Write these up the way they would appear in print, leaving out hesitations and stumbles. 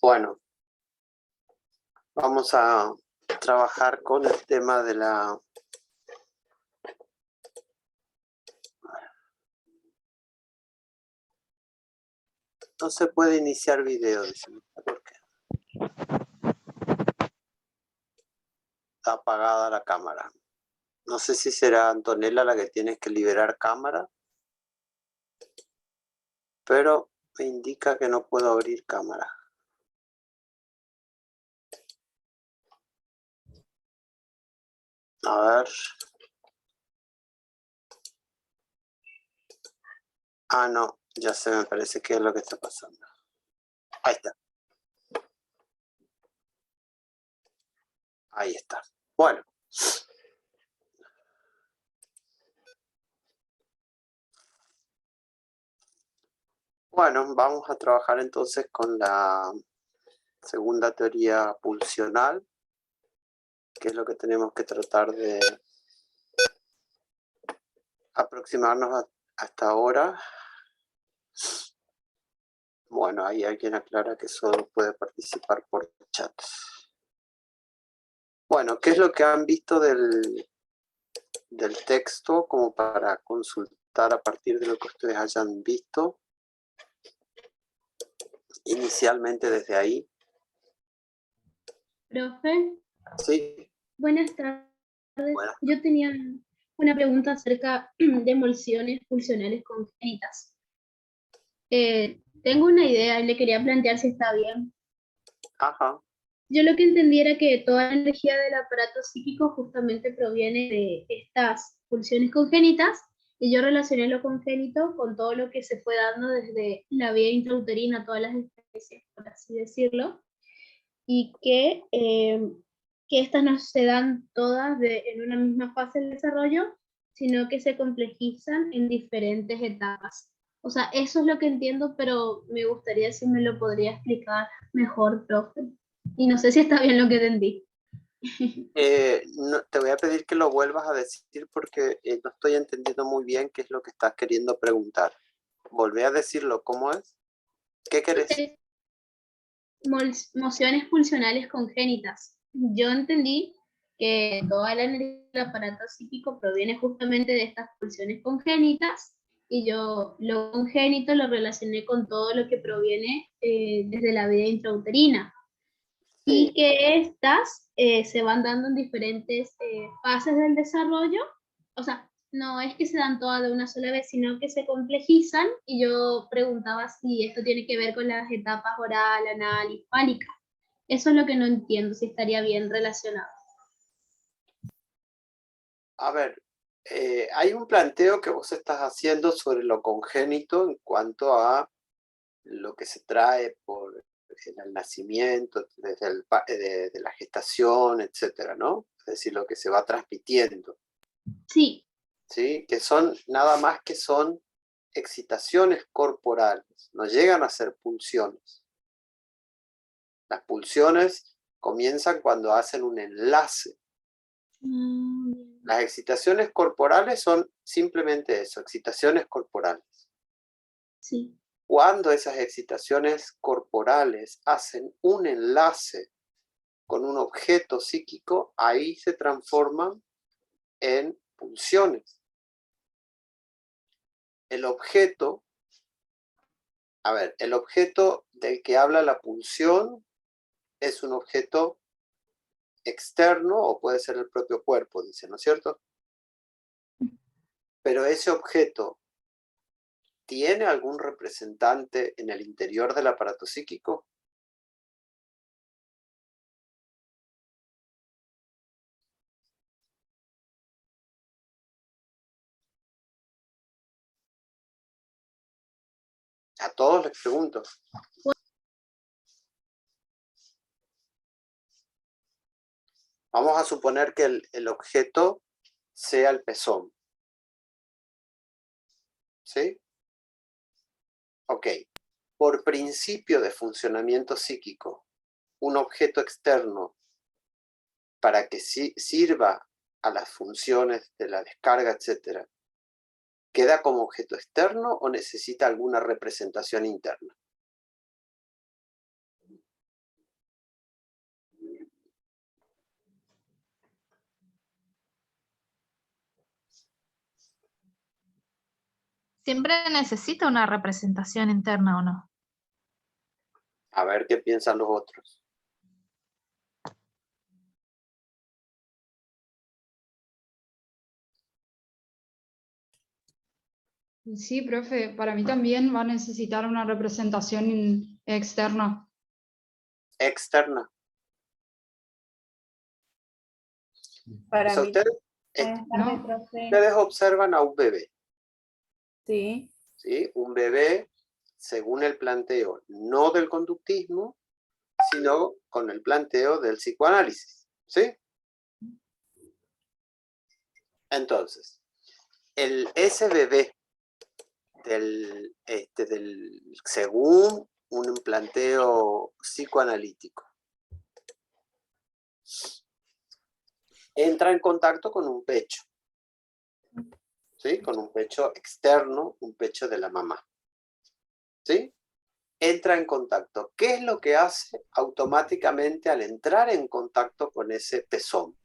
Bueno, vamos a trabajar con el tema de la... No se puede iniciar video, dice. ¿Por qué? Está apagada la cámara. No sé si será Antonella la que tiene que liberar cámara, pero me indica que no puedo abrir cámara. A ver. Ah, no, ya sé, me parece que es lo que está pasando. Ahí está. Ahí está. Bueno. Bueno, vamos a trabajar entonces con la segunda teoría pulsional, que es lo que tenemos que tratar de aproximarnos hasta ahora. Bueno, ahí alguien aclara que solo puede participar por chat. Bueno, ¿qué es lo que han visto del texto como para consultar a partir de lo que ustedes hayan visto inicialmente desde ahí? Profe, Sí. buenas tardes. Bueno. Yo tenía una pregunta acerca de emulsiones pulsionales congénitas. Tengo una idea y le quería plantear si está bien. Ajá. Yo lo que entendí era que toda la energía del aparato psíquico justamente proviene de estas pulsiones congénitas, y yo relacioné lo congénito con todo lo que se fue dando desde la vía intrauterina, todas las especies, por así decirlo, y que estas no se dan todas en una misma fase del desarrollo, sino que se complejizan en diferentes etapas. O sea, eso es lo que entiendo, pero me gustaría si me lo podría explicar mejor, profe. Y no sé si está bien lo que entendí. No, te voy a pedir que lo vuelvas a decir porque no estoy entendiendo muy bien qué es lo que estás queriendo preguntar. Volvé a decirlo, ¿cómo es? ¿Qué querés? Mociones pulsionales congénitas. Yo entendí que toda la energía del aparato psíquico proviene justamente de estas pulsiones congénitas, y yo lo congénito lo relacioné con todo lo que proviene desde la vida intrauterina, y Sí. que estas se van dando en diferentes fases del desarrollo. O sea, no es que se dan todas de una sola vez, sino que se complejizan, y yo preguntaba si esto tiene que ver con las etapas oral, anal y fálica. Eso es lo que no entiendo, si estaría bien relacionado. A ver, hay un planteo que vos estás haciendo sobre lo congénito en cuanto a lo que se trae por el nacimiento, desde de la gestación, etcétera, ¿no? Es decir, lo que se va transmitiendo. Sí. ¿Sí? Que son nada más que son excitaciones corporales, no llegan a ser pulsiones. Las pulsiones comienzan cuando hacen un enlace. Las excitaciones corporales son simplemente eso, excitaciones corporales. Sí. Cuando esas excitaciones corporales hacen un enlace con un objeto psíquico, ahí se transforman en pulsiones. El objeto, a ver, el objeto del que habla la pulsión es un objeto externo o puede ser el propio cuerpo, dice, ¿no es cierto? Pero ese objeto ¿tiene algún representante en el interior del aparato psíquico? A todos les pregunto. Vamos a suponer que el objeto sea el pezón. ¿Sí? Ok. Por principio de funcionamiento psíquico, un objeto externo para que sirva a las funciones de la descarga, etcétera, ¿queda como objeto externo o necesita alguna representación interna? ¿Siempre necesita una representación interna o no? A ver qué piensan los otros. Sí, profe, para mí también va a necesitar una representación externa. Externa. Para O sea, mí, ¿no? profe. ustedes observan a un bebé, Sí, ¿sí? Un bebé, según el planteo, no del conductismo, sino con el planteo del psicoanálisis, ¿sí? Entonces, ese bebé según un planteo psicoanalítico, entra en contacto con un pecho, ¿sí? Con un pecho externo, un pecho de la mamá, ¿sí? Entra en contacto. ¿Qué es lo que hace automáticamente al entrar en contacto con ese pezón?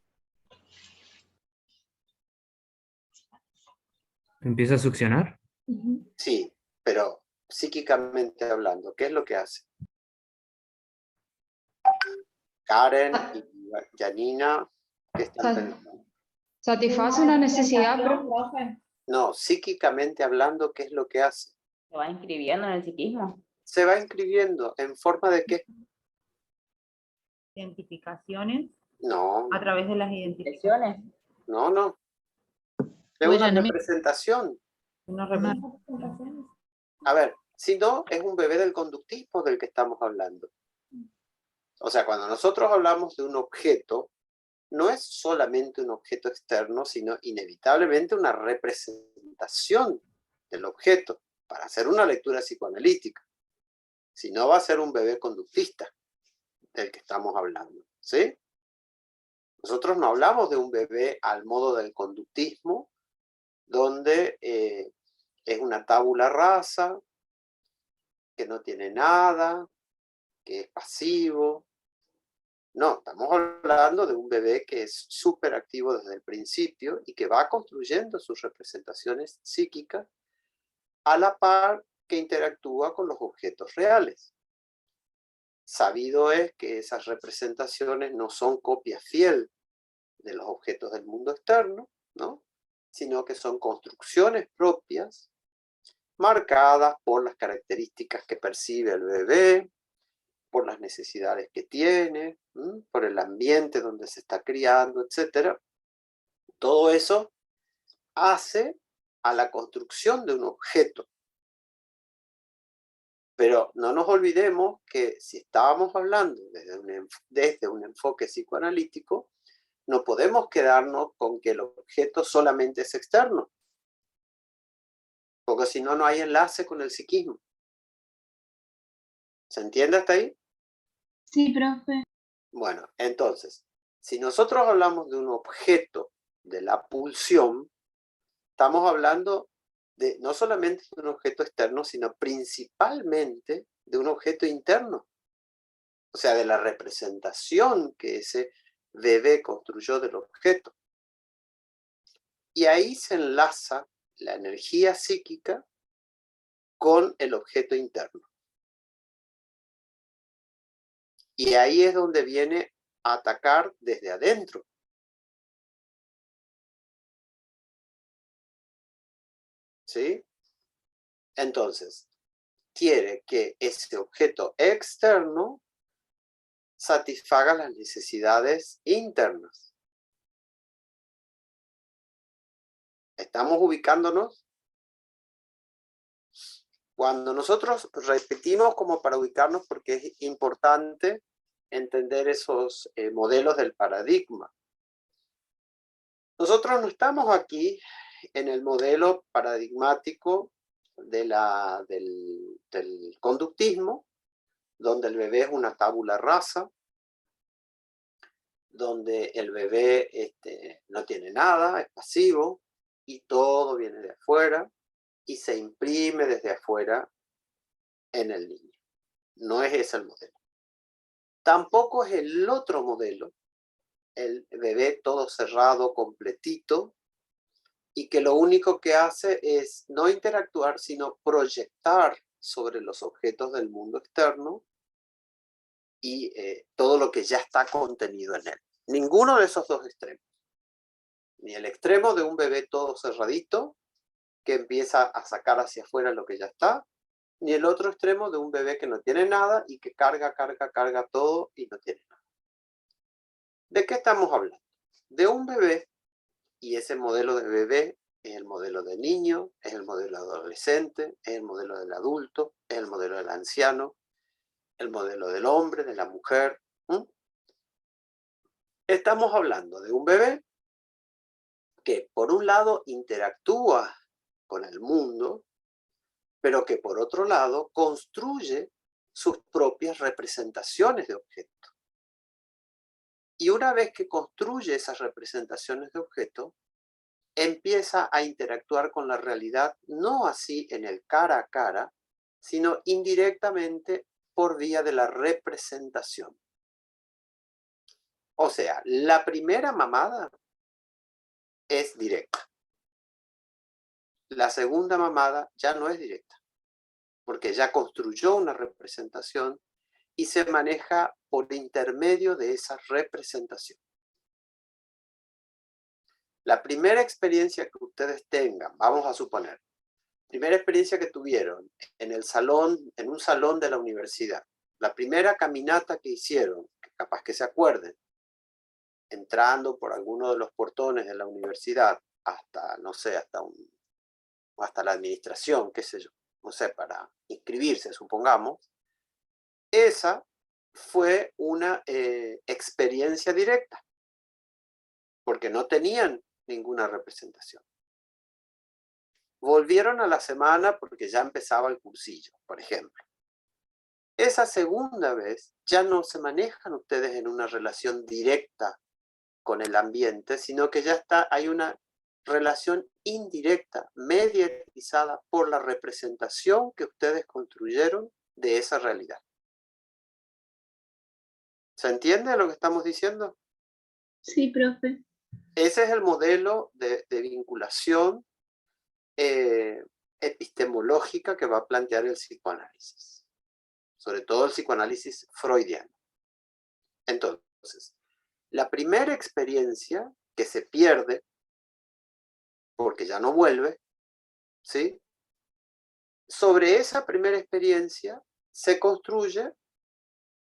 ¿Empieza a succionar? Sí, pero psíquicamente hablando, ¿qué es lo que hace? Karen y Janina, ¿qué están pensando? Satisface una necesidad, profe. No, psíquicamente hablando, ¿qué es lo que hace? Se va inscribiendo en el psiquismo. Se va inscribiendo en forma de qué? Identificaciones No, a través de las identificaciones. no. Es Uy, una ya no me- representación. Una Una- representación. A ver, si no, es un bebé del conductismo del que estamos hablando. O sea, cuando nosotros hablamos de un objeto, no es solamente un objeto externo, sino inevitablemente una representación del objeto para hacer una lectura psicoanalítica. Si no, va a ser un bebé conductista del que estamos hablando, ¿sí? Nosotros no hablamos de un bebé al modo del conductismo, donde es una tabula rasa, que no tiene nada, que es pasivo. No, estamos hablando de un bebé que es súper activo desde el principio y que va construyendo sus representaciones psíquicas a la par que interactúa con los objetos reales. Sabido es que esas representaciones no son copia fiel de los objetos del mundo externo, ¿no? Sino que son construcciones propias marcadas por las características que percibe el bebé, por las necesidades que tiene, por el ambiente donde se está criando, etc. Todo eso hace a la construcción de un objeto. Pero no nos olvidemos que si estábamos hablando desde un enfoque psicoanalítico, no podemos quedarnos con que el objeto solamente es externo, porque si no, no hay enlace con el psiquismo. ¿Se entiende hasta ahí? Sí, profe. Bueno, entonces, si nosotros hablamos de un objeto de la pulsión, estamos hablando de no solamente de un objeto externo, sino principalmente de un objeto interno. O sea, de la representación que ese bebé construyó del objeto. Y ahí se enlaza la energía psíquica con el objeto interno. Y ahí es donde viene a atacar desde adentro. ¿Sí? Entonces, quiere que ese objeto externo satisfaga las necesidades internas. ¿Estamos ubicándonos? Cuando nosotros repetimos como para ubicarnos, porque es importante entender esos modelos del paradigma. Nosotros no estamos aquí en el modelo paradigmático del conductismo, donde el bebé es una tabula rasa, donde el bebé no tiene nada, es pasivo, y todo viene de afuera, y se imprime desde afuera en el niño. No es ese el modelo. Tampoco es el otro modelo, el bebé todo cerrado, completito, y que lo único que hace es no interactuar, sino proyectar sobre los objetos del mundo externo y todo lo que ya está contenido en él. Ninguno de esos dos extremos. Ni el extremo de un bebé todo cerradito, que empieza a sacar hacia afuera lo que ya está, ni el otro extremo de un bebé que no tiene nada y que carga todo y no tiene nada. ¿De qué estamos hablando? De un bebé, y ese modelo de bebé es el modelo de niño, es el modelo de adolescente, es el modelo del adulto, es el modelo del anciano, el modelo del hombre, de la mujer. Estamos hablando de un bebé que por un lado interactúa con el mundo, pero que por otro lado construye sus propias representaciones de objetos. Y una vez que construye esas representaciones de objetos, empieza a interactuar con la realidad, no así en el cara a cara, sino indirectamente por vía de la representación. O sea, la primera mamada es directa. La segunda mamada ya no es directa, porque ya construyó una representación y se maneja por intermedio de esa representación. La primera experiencia que ustedes tengan, vamos a suponer, primera experiencia que tuvieron en el salón, en un salón de la universidad, la primera caminata que hicieron, que capaz que se acuerden, entrando por alguno de los portones de la universidad hasta, no sé, hasta la administración, qué sé yo, no sé, para inscribirse, supongamos, esa fue una experiencia directa, porque no tenían ninguna representación. Volvieron a la semana porque ya empezaba el cursillo, por ejemplo. Esa segunda vez ya no se manejan ustedes en una relación directa con el ambiente, sino que ya hay una relación indirecta, mediatizada por la representación que ustedes construyeron de esa realidad. ¿Se entiende lo que estamos diciendo? Sí, profe. Ese es el modelo de vinculación epistemológica que va a plantear el psicoanálisis, sobre todo el psicoanálisis freudiano. Entonces, la primera experiencia que se pierde, porque ya no vuelve, ¿sí? Sobre esa primera experiencia se construye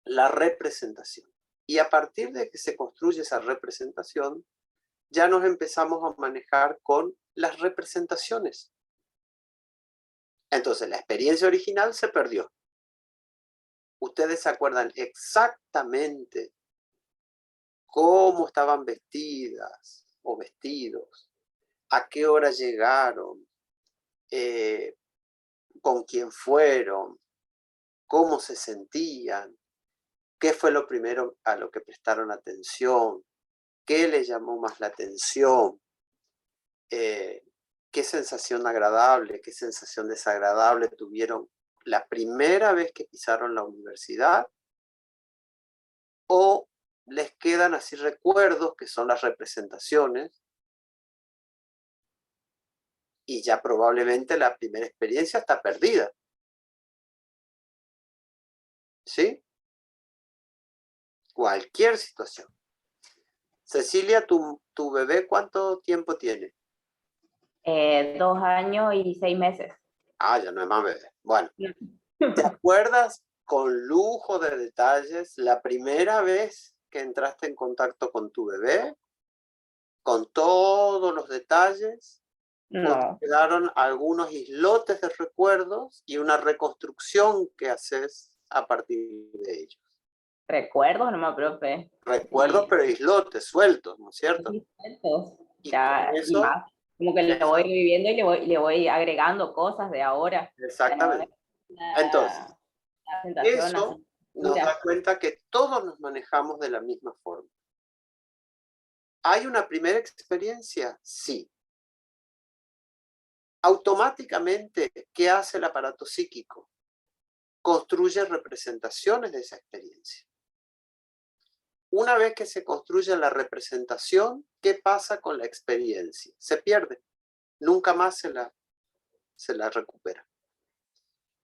la representación. Y a partir de que se construye esa representación, ya nos empezamos a manejar con las representaciones. Entonces, la experiencia original se perdió. Ustedes se acuerdan exactamente cómo estaban vestidas o vestidos, a qué hora llegaron, con quién fueron, cómo se sentían, qué fue lo primero a lo que prestaron atención, qué les llamó más la atención, qué sensación agradable, qué sensación desagradable tuvieron la primera vez que pisaron la universidad, o les quedan así recuerdos que son las representaciones y ya probablemente la primera experiencia está perdida. ¿Sí? Cualquier situación. Cecilia, ¿tu bebé cuánto tiempo tiene? 2 años y 6 meses. Ah, ya no es más bebé. Bueno, ¿te acuerdas con lujo de detalles la primera vez que entraste en contacto con tu bebé? ¿Con todos los detalles? ¿O No. te quedaron algunos islotes de recuerdos y una reconstrucción que haces a partir de ellos? Recuerdos nomás, profe. Recuerdos, Sí. pero islotes, sueltos, ¿no es cierto? Sí, ciertos. Y Ya, con y eso, más. Como que le voy viviendo y le voy agregando cosas de ahora. exactamente. Entonces, La sensación, la eso nos cintura. da cuenta que todos nos manejamos de la misma forma. ¿Hay una primera experiencia? Sí. Automáticamente, ¿qué hace el aparato psíquico? Construye representaciones de esa experiencia. Una vez que se construye la representación, ¿qué pasa con la experiencia? Se pierde. nunca más se la recupera.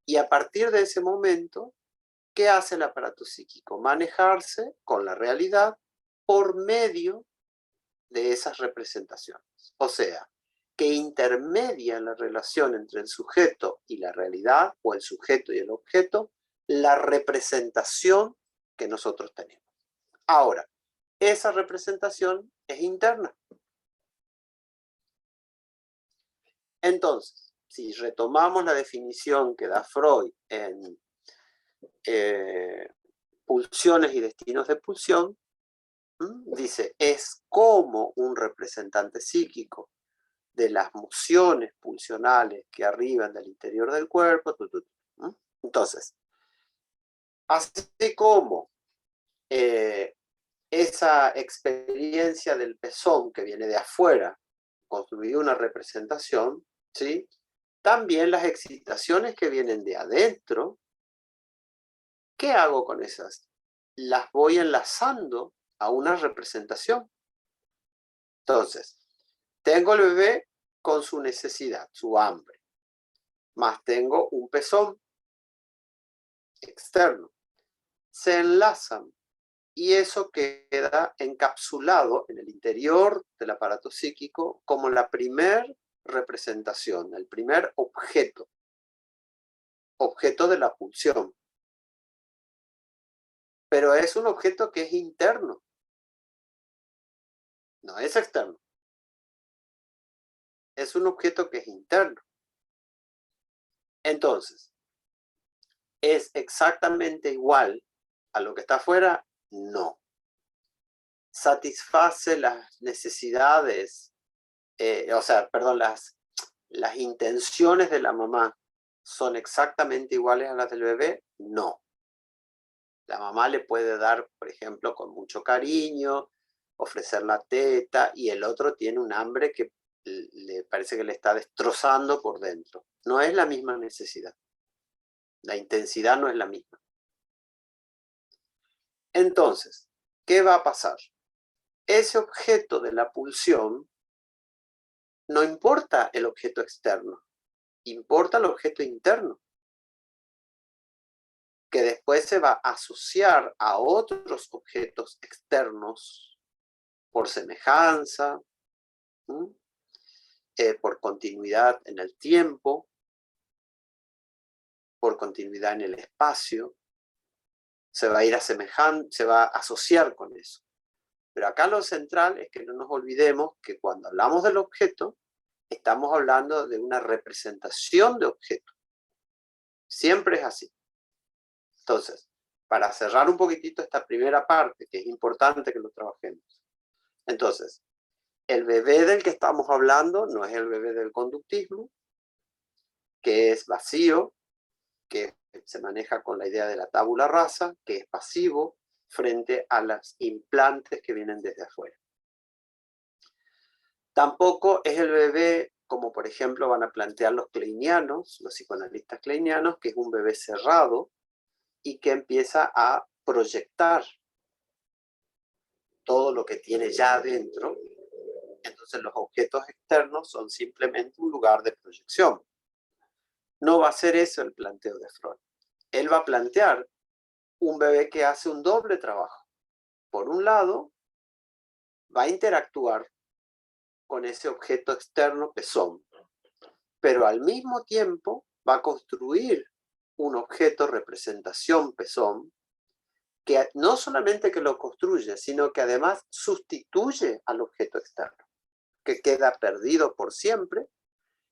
Y a partir de ese momento, ¿qué hace el aparato psíquico? Manejarse con la realidad por medio de esas representaciones. O sea, que intermedia la relación entre el sujeto y la realidad, o el sujeto y el objeto, la representación que nosotros tenemos. Ahora, esa representación es interna. Entonces, si retomamos la definición que da Freud en pulsiones y destinos de pulsión, dice, es como un representante psíquico de las mociones pulsionales que arriban del interior del cuerpo. Entonces, así como esa experiencia del pezón que viene de afuera construyó una representación, ¿sí? También las excitaciones que vienen de adentro, ¿qué hago con esas? Las voy enlazando a una representación. Entonces, tengo el bebé con su necesidad, su hambre, más tengo un pezón externo. Se enlazan y eso queda encapsulado en el interior del aparato psíquico como la primer representación, el primer objeto de la pulsión. Pero es un objeto que es interno, no es externo. Es un objeto que es interno. Entonces, ¿es exactamente igual a lo que está afuera? No. ¿Satisface las necesidades, las intenciones de la mamá son exactamente iguales a las del bebé? No. La mamá le puede dar, por ejemplo, con mucho cariño, ofrecer la teta, y el otro tiene un hambre que le parece que le está destrozando por dentro. No es la misma necesidad. La intensidad no es la misma. Entonces, ¿qué va a pasar? Ese objeto de la pulsión, no importa el objeto externo, importa el objeto interno, que después se va a asociar a otros objetos externos por semejanza, por continuidad en el tiempo, por continuidad en el espacio, se va a ir asemejando, se va a asociar con eso. Pero acá lo central es que no nos olvidemos que cuando hablamos del objeto, estamos hablando de una representación de objeto. Siempre es así. Entonces, para cerrar un poquitito esta primera parte, que es importante que lo trabajemos. Entonces, el bebé del que estamos hablando no es el bebé del conductismo, que es vacío, que se maneja con la idea de la tabula rasa, que es pasivo frente a los implantes que vienen desde afuera. Tampoco es el bebé, como por ejemplo van a plantear los kleinianos, los psicoanalistas kleinianos, que es un bebé cerrado y que empieza a proyectar todo lo que tiene ya adentro. Entonces los objetos externos son simplemente un lugar de proyección. No va a ser eso el planteo de Freud. Él va a plantear un bebé que hace un doble trabajo. Por un lado, va a interactuar con ese objeto externo pezón, pero al mismo tiempo va a construir un objeto representación pezón que no solamente que lo construye, sino que además sustituye al objeto externo, que queda perdido por siempre,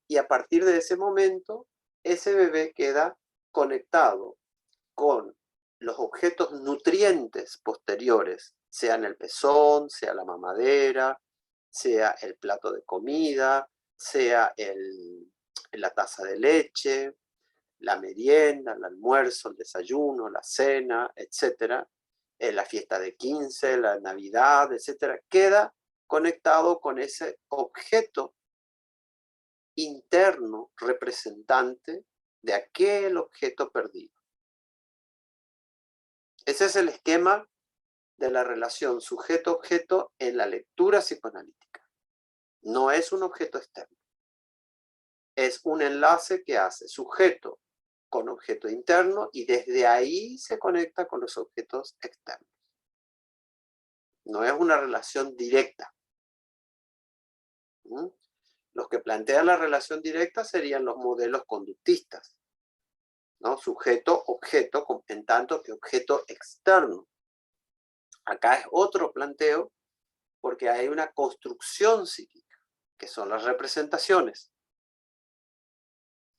y a partir de ese momento, ese bebé queda conectado con los objetos nutrientes posteriores, sean el pezón, sea la mamadera, sea el plato de comida, sea la taza de leche, la merienda, el almuerzo, el desayuno, la cena, etc., la fiesta de 15, la Navidad, etc., queda conectado con ese objeto interno representante de aquel objeto perdido. Ese es el esquema de la relación sujeto-objeto en la lectura psicoanalítica. No es un objeto externo. es un enlace que hace sujeto con objeto interno y desde ahí se conecta con los objetos externos. No es una relación directa. ¿Mm? Los que plantean la relación directa serían los modelos conductistas, ¿no? Sujeto-objeto, en tanto que objeto externo. Acá es otro planteo porque hay una construcción psíquica, que son las representaciones.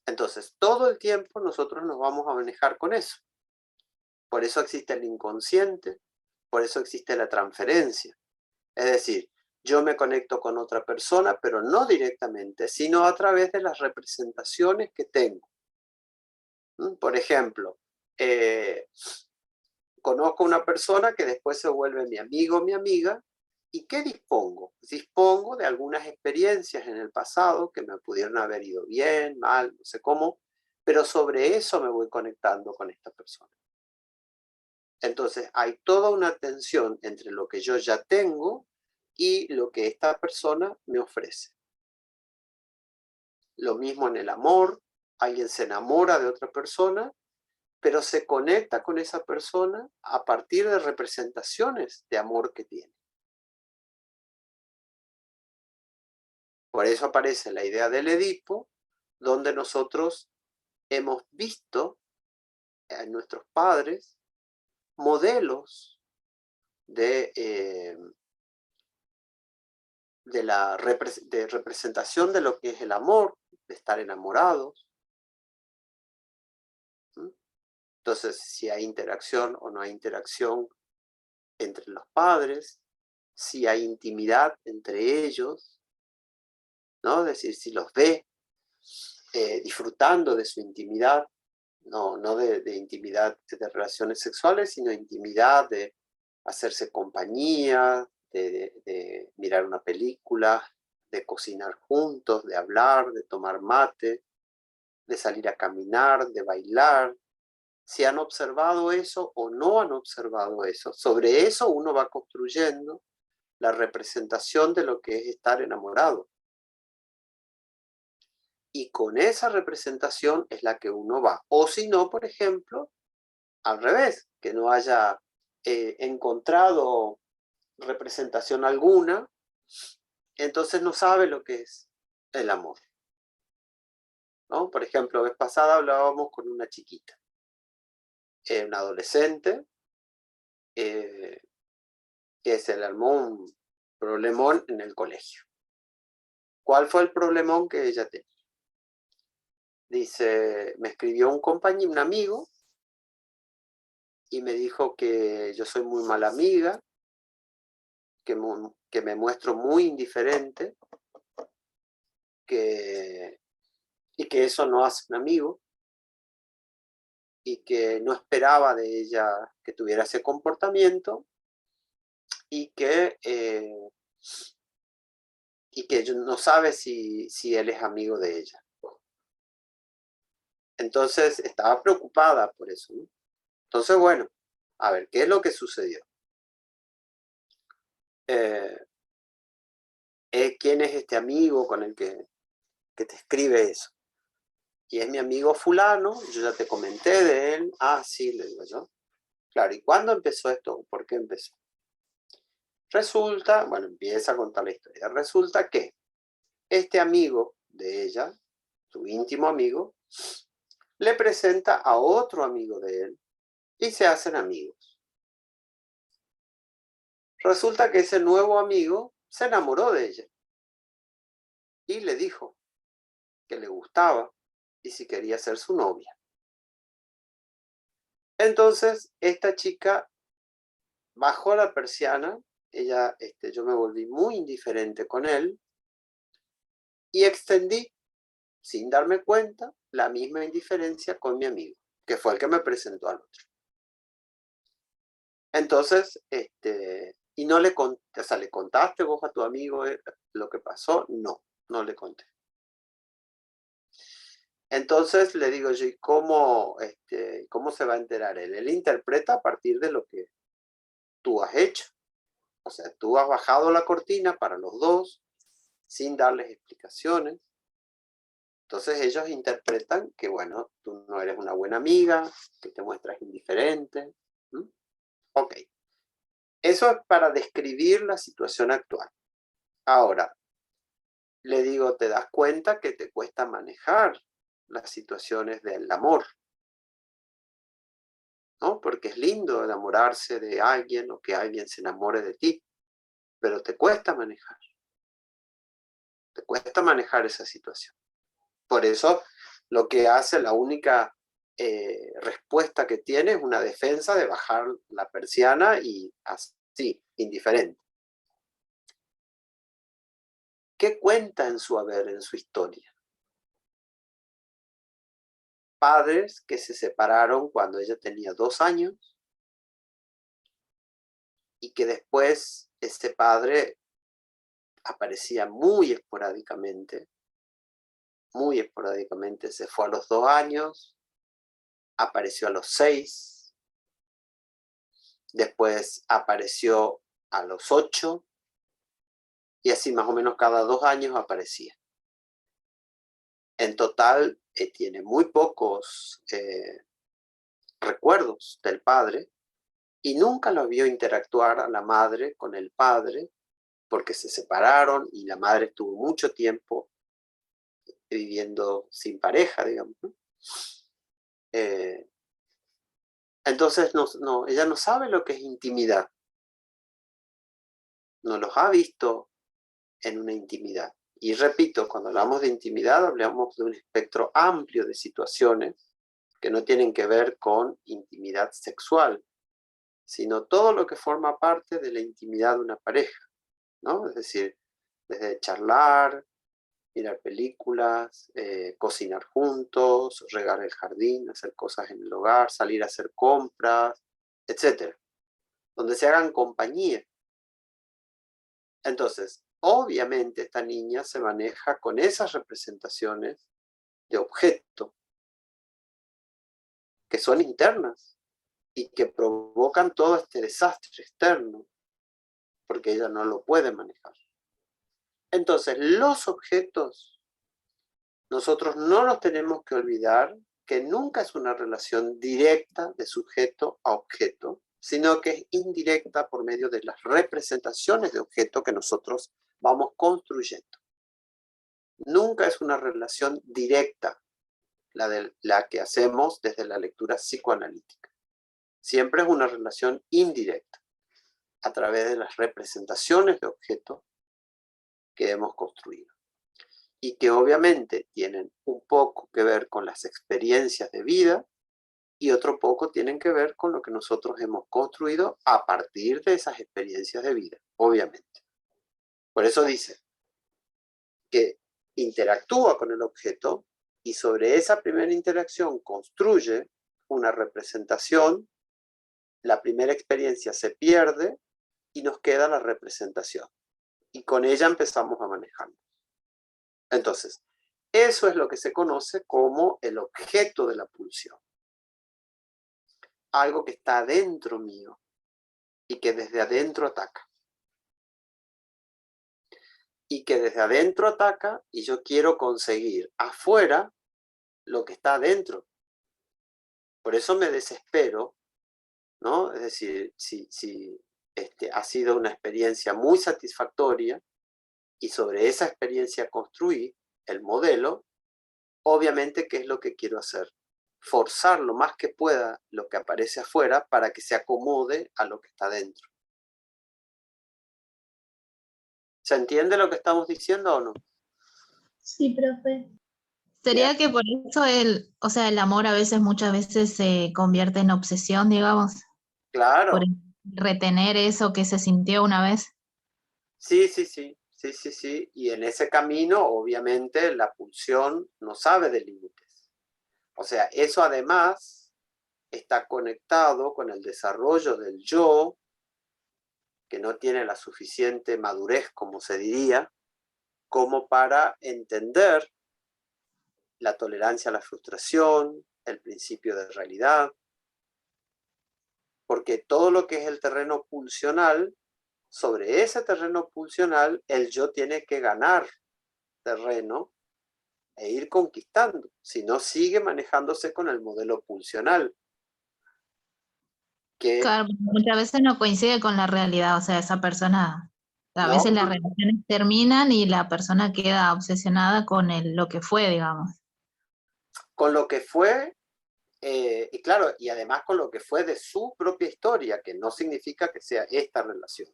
Entonces, todo el tiempo nosotros nos vamos a manejar con eso. Por eso existe el inconsciente, por eso existe la transferencia. Es decir, yo me conecto con otra persona, pero no directamente, sino a través de las representaciones que tengo. Por ejemplo, conozco a una persona que después se vuelve mi amigo, mi amiga, ¿y qué dispongo? Dispongo de algunas experiencias en el pasado que me pudieron haber ido bien, mal, no sé cómo, pero sobre eso me voy conectando con esta persona. Entonces hay toda una tensión entre lo que yo ya tengo y lo que esta persona me ofrece. Lo mismo en el amor, alguien se enamora de otra persona, pero se conecta con esa persona a partir de representaciones de amor que tiene. Por eso aparece la idea del Edipo, donde nosotros hemos visto en nuestros padres modelos de representación de lo que es el amor, de estar enamorados. Entonces, si hay interacción o no hay interacción entre los padres, si hay intimidad entre ellos, ¿no? Es decir, si los ve disfrutando de su intimidad, no de intimidad de relaciones sexuales, sino intimidad de hacerse compañía, de mirar una película, de cocinar juntos, de hablar, de tomar mate, de salir a caminar, de bailar. Si han observado eso o no han observado eso. Sobre eso uno va construyendo la representación de lo que es estar enamorado. Y con esa representación es la que uno va. O si no, por ejemplo, al revés, que no haya encontrado representación alguna, entonces no sabe lo que es el amor, ¿no? Por ejemplo, la vez pasada hablábamos con una chiquita, una adolescente, que se le armó un problemón en el colegio. ¿Cuál fue el problemón que ella tenía? Dice, me escribió un compañero, un amigo, y me dijo que yo soy muy mala amiga, que me muestro muy indiferente, y que eso no hace un amigo, y que no esperaba de ella que tuviera ese comportamiento, y que no sabe si él es amigo de ella. Entonces estaba preocupada por eso, ¿no? Entonces, bueno, a ver, ¿qué es lo que sucedió? ¿Quién es este amigo con el que te escribe eso? Y es mi amigo fulano, yo ya te comenté de él. Ah, sí, le digo yo. Claro, ¿y cuándo empezó esto? ¿Por qué empezó? Resulta, bueno, empieza a contar la historia. Resulta que este amigo de ella, su íntimo amigo, le presenta a otro amigo de él y se hacen amigos. Resulta que ese nuevo amigo se enamoró de ella y le dijo que le gustaba y si quería ser su novia. Entonces, esta chica bajó la persiana, yo me volví muy indiferente con él y extendí, sin darme cuenta, la misma indiferencia con mi amigo, que fue el que me presentó al otro. Entonces, y no le conté, o sea, ¿le contaste vos a tu amigo lo que pasó? No, no le conté. Entonces le digo yo, ¿y cómo se va a enterar él? Él interpreta a partir de lo que tú has hecho. O sea, tú has bajado la cortina para los dos, sin darles explicaciones. Entonces ellos interpretan que, bueno, tú no eres una buena amiga, que te muestras indiferente. ¿Mm? Ok. Eso es para describir la situación actual. Ahora, le digo, te das cuenta que te cuesta manejar las situaciones del amor, ¿no? Porque es lindo enamorarse de alguien o que alguien se enamore de ti, pero te cuesta manejar. Te cuesta manejar esa situación. Por eso lo que hace, la única respuesta que tiene es una defensa de bajar la persiana y así, indiferente. ¿Qué cuenta en su haber, en su historia? Padres que se separaron cuando ella tenía 2 años y que después este padre aparecía muy esporádicamente, se fue a los 2 años, apareció a los 6, después apareció a los 8, y así más o menos cada 2 años aparecía. En total tiene muy pocos recuerdos del padre y nunca lo vio interactuar a la madre con el padre porque se separaron y la madre estuvo mucho tiempo viviendo sin pareja, digamos, ¿no? Entonces ella no sabe lo que es intimidad. No los ha visto en una intimidad. Y repito, cuando hablamos de intimidad, hablamos de un espectro amplio de situaciones que no tienen que ver con intimidad sexual, sino todo lo que forma parte de la intimidad de una pareja, ¿no? Es decir, desde charlar, mirar películas, cocinar juntos, regar el jardín, hacer cosas en el hogar, salir a hacer compras, etc. Donde se hagan compañía. Entonces, obviamente esta niña se maneja con esas representaciones de objeto que son internas y que provocan todo este desastre externo porque ella no lo puede manejar. Entonces, los objetos, nosotros no nos tenemos que olvidar que nunca es una relación directa de sujeto a objeto, sino que es indirecta por medio de las representaciones de objeto que nosotros vamos construyendo. Nunca es una relación directa la que hacemos desde la lectura psicoanalítica. Siempre es una relación indirecta, a través de las representaciones de objeto que hemos construido. Y que obviamente tienen un poco que ver con las experiencias de vida y otro poco tienen que ver con lo que nosotros hemos construido a partir de esas experiencias de vida, obviamente. Por eso dice que interactúa con el objeto y sobre esa primera interacción construye una representación, la primera experiencia se pierde y nos queda la representación. Y con ella empezamos a manejarnos. Entonces, eso es lo que se conoce como el objeto de la pulsión. Algo que está adentro mío y que desde adentro ataca. Y que desde adentro ataca y yo quiero conseguir afuera lo que está adentro. Por eso me desespero, ¿no? Es decir, si ha sido una experiencia muy satisfactoria y sobre esa experiencia construí el modelo, obviamente, ¿qué es lo que quiero hacer? Forzar lo más que pueda lo que aparece afuera para que se acomode a lo que está dentro. ¿Se entiende lo que estamos diciendo o no? Sí, profe. Sería que por eso el amor muchas veces se convierte en obsesión, digamos, Claro. por retener eso que se sintió una vez. Sí. Y en ese camino, obviamente, la pulsión no sabe de límites. O sea, eso además está conectado con el desarrollo del yo, que no tiene la suficiente madurez, como se diría, como para entender la tolerancia a la frustración, el principio de realidad, porque todo lo que es el terreno pulsional, sobre ese terreno pulsional, el yo tiene que ganar terreno e ir conquistando, si no sigue manejándose con el modelo pulsional. Que Claro, porque muchas veces no coincide con la realidad, o sea, esa persona, a no, veces las relaciones terminan y la persona queda obsesionada con lo que fue, digamos. con lo que fue, y claro, y además con lo que fue de su propia historia, que no significa que sea esta relación.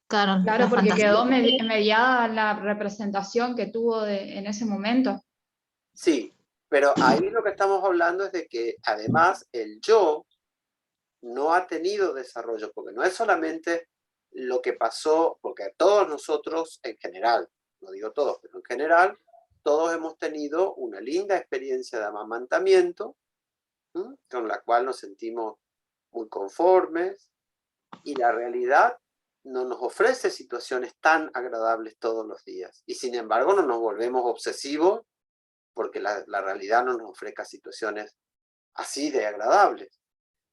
Claro, Claro, la porque fantasía. quedó mediada la representación que tuvo en ese momento. Sí, pero ahí lo que estamos hablando es de que además el yo no ha tenido desarrollo, porque no es solamente lo que pasó, porque todos nosotros en general, no digo todos, pero en general, todos hemos tenido una linda experiencia de amamantamiento, con la cual nos sentimos muy conformes, y la realidad no nos ofrece situaciones tan agradables todos los días. Y sin embargo no nos volvemos obsesivos porque la realidad no nos ofrezca situaciones así de agradables.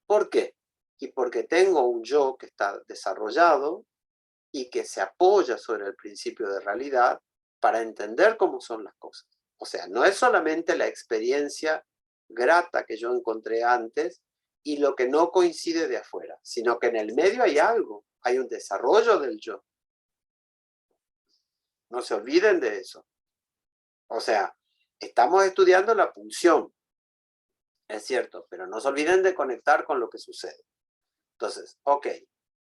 ¿Por qué? Y porque tengo un yo que está desarrollado y que se apoya sobre el principio de realidad para entender cómo son las cosas. O sea, no es solamente la experiencia grata que yo encontré antes y lo que no coincide de afuera, sino que en el medio hay algo, hay un desarrollo del yo. No se olviden de eso. O sea, estamos estudiando la pulsión, es cierto, pero no se olviden de conectar con lo que sucede. Entonces, ok,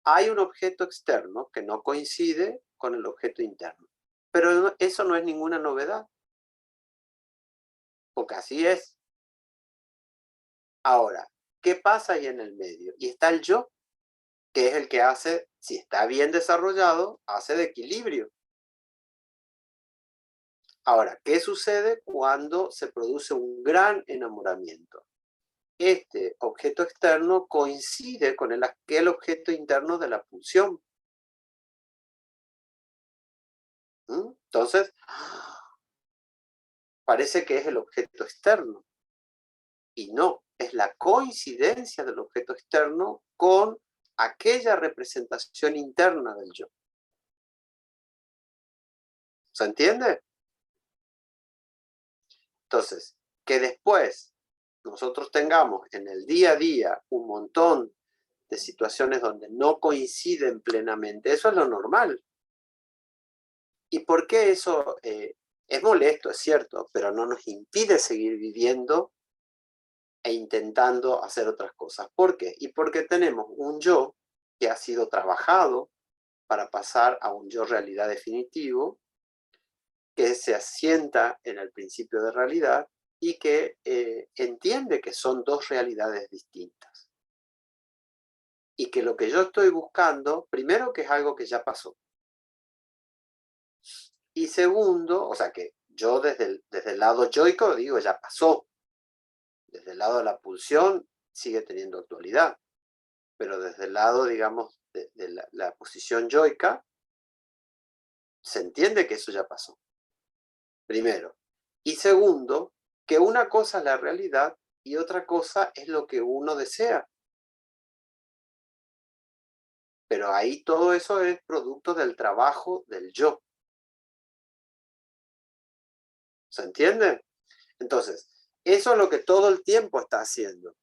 hay un objeto externo que no coincide con el objeto interno, pero eso no es ninguna novedad, porque así es. Ahora, ¿qué pasa ahí en el medio? Y está el yo, que es el que hace, si está bien desarrollado, hace de equilibrio. Ahora, ¿qué sucede cuando se produce un gran enamoramiento? Este objeto externo coincide con aquel objeto interno de la pulsión. Entonces, parece que es el objeto externo. Y no, es la coincidencia del objeto externo con aquella representación interna del yo. ¿Se entiende? Entonces, que después nosotros tengamos en el día a día un montón de situaciones donde no coinciden plenamente, eso es lo normal. ¿Y por qué eso es molesto, es cierto, pero no nos impide seguir viviendo e intentando hacer otras cosas? ¿Por qué? Y porque tenemos un yo que ha sido trabajado para pasar a un yo realidad definitivo, que se asienta en el principio de realidad y que entiende que son dos realidades distintas. Y que lo que yo estoy buscando, primero que es algo que ya pasó. Y segundo, o sea que yo desde el lado yoico digo ya pasó. Desde el lado de la pulsión sigue teniendo actualidad. Pero desde el lado, digamos, de la posición yoica, se entiende que eso ya pasó. Primero. Y segundo, que una cosa es la realidad y otra cosa es lo que uno desea. Pero ahí todo eso es producto del trabajo del yo. ¿Se entiende? Entonces, eso es lo que todo el tiempo está haciendo.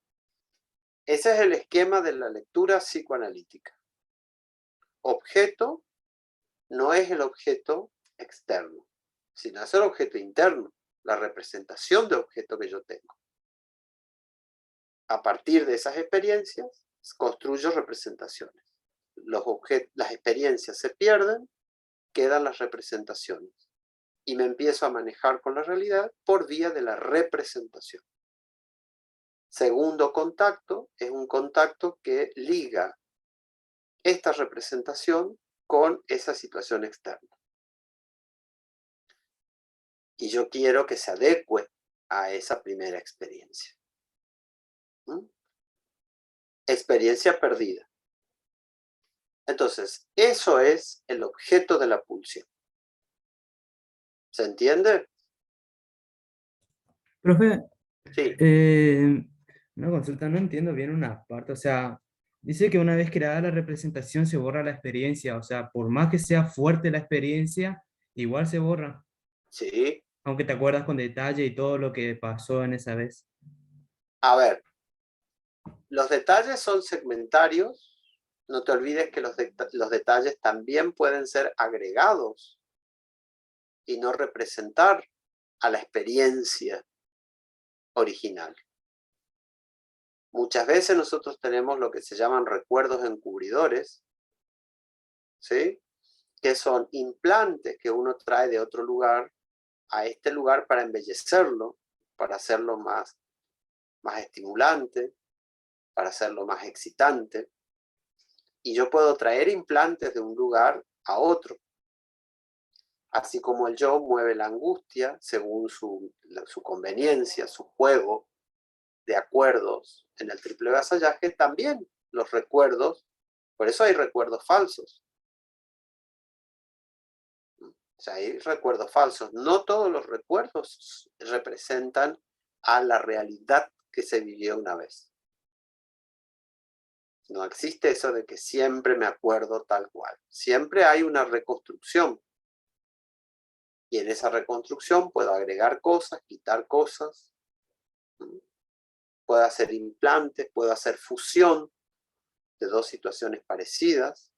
Ese es el esquema de la lectura psicoanalítica. Objeto no es el objeto externo, sino es el objeto interno, la representación de objeto que yo tengo. A partir de esas experiencias, construyo representaciones. Las experiencias se pierden, quedan las representaciones. Y me empiezo a manejar con la realidad por vía de la representación. Segundo contacto es un contacto que liga esta representación con esa situación externa. Y yo quiero que se adecue a esa primera experiencia. Experiencia perdida. Entonces, eso es el objeto de la pulsión. ¿Se entiende? Profe, Sí. una consulta, no entiendo bien una parte, o sea, dice que una vez creada la representación se borra la experiencia, o sea, por más que sea fuerte la experiencia, igual se borra. Sí. aunque te acuerdas con detalle y todo lo que pasó en esa vez. A ver, los detalles son segmentarios. No te olvides que los detalles también pueden ser agregados y no representar a la experiencia original. Muchas veces nosotros tenemos lo que se llaman recuerdos encubridores, ¿sí? Que son implantes que uno trae de otro lugar a este lugar para embellecerlo, para hacerlo más estimulante, para hacerlo más excitante. Y yo puedo traer implantes de un lugar a otro. Así como el yo mueve la angustia según su conveniencia, su juego de acuerdos en el triple vasallaje, también los recuerdos, por eso hay recuerdos falsos. O sea, hay recuerdos falsos. No todos los recuerdos representan a la realidad que se vivió una vez. No existe eso de que siempre me acuerdo tal cual. Siempre hay una reconstrucción. Y en esa reconstrucción puedo agregar cosas, quitar cosas. Puedo hacer implantes, puedo hacer fusión de dos situaciones parecidas.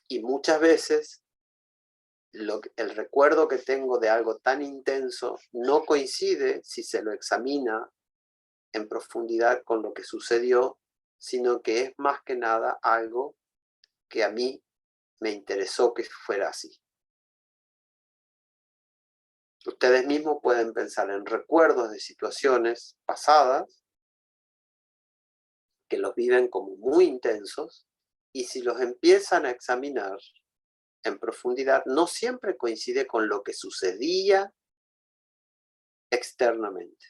Y muchas veces el recuerdo que tengo de algo tan intenso no coincide, si se lo examina en profundidad, con lo que sucedió, sino que es más que nada algo que a mí me interesó que fuera así. Ustedes mismos pueden pensar en recuerdos de situaciones pasadas que los viven como muy intensos, y si los empiezan a examinar en profundidad, no siempre coincide con lo que sucedía externamente.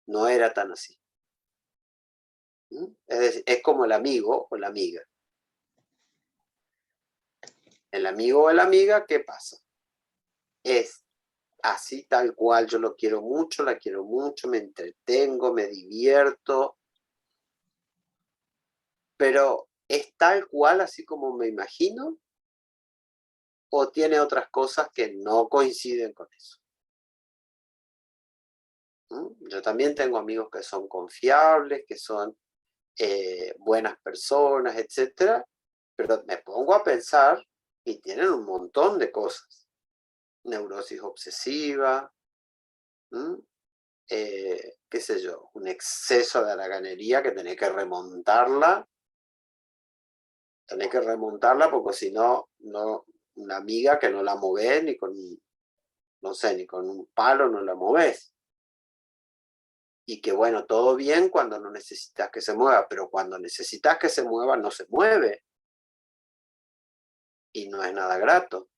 No era tan así. Es decir, es como el amigo o la amiga. El amigo o la amiga, ¿qué pasa? Es así tal cual, yo lo quiero mucho, la quiero mucho, me entretengo, me divierto, pero ¿es tal cual así como me imagino? ¿O tiene otras cosas que no coinciden con eso? Yo también tengo amigos que son confiables, que son buenas personas, etcétera, pero me pongo a pensar y tienen un montón de cosas. Neurosis obsesiva, qué sé yo, un exceso de haraganería que tenés que remontarla porque si no, una amiga que no la movés ni con, no sé, ni con un palo no la movés. Y que bueno, todo bien cuando no necesitas que se mueva, pero cuando necesitas que se mueva, no se mueve. Y no es nada grato.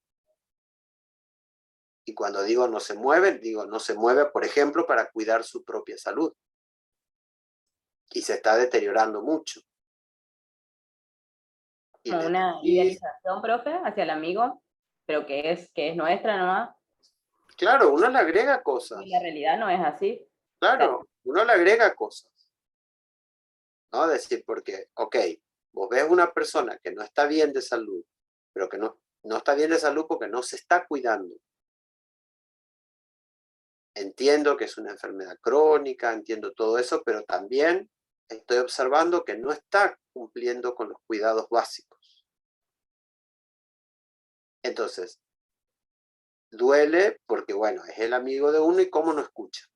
Y cuando digo no se mueve, digo no se mueve, por ejemplo, para cuidar su propia salud. Y se está deteriorando mucho. Como una idealización, profe, hacia el amigo, pero que es nuestra nomás. Claro, uno le agrega cosas. Y la realidad no es así. Claro, uno le agrega cosas. ¿No? Decir, porque, ok, vos ves una persona que no está bien de salud, pero que no está bien de salud porque no se está cuidando. Entiendo que es una enfermedad crónica, entiendo todo eso, pero también estoy observando que no está cumpliendo con los cuidados básicos. Entonces, duele porque, bueno, es el amigo de uno y cómo no escucha.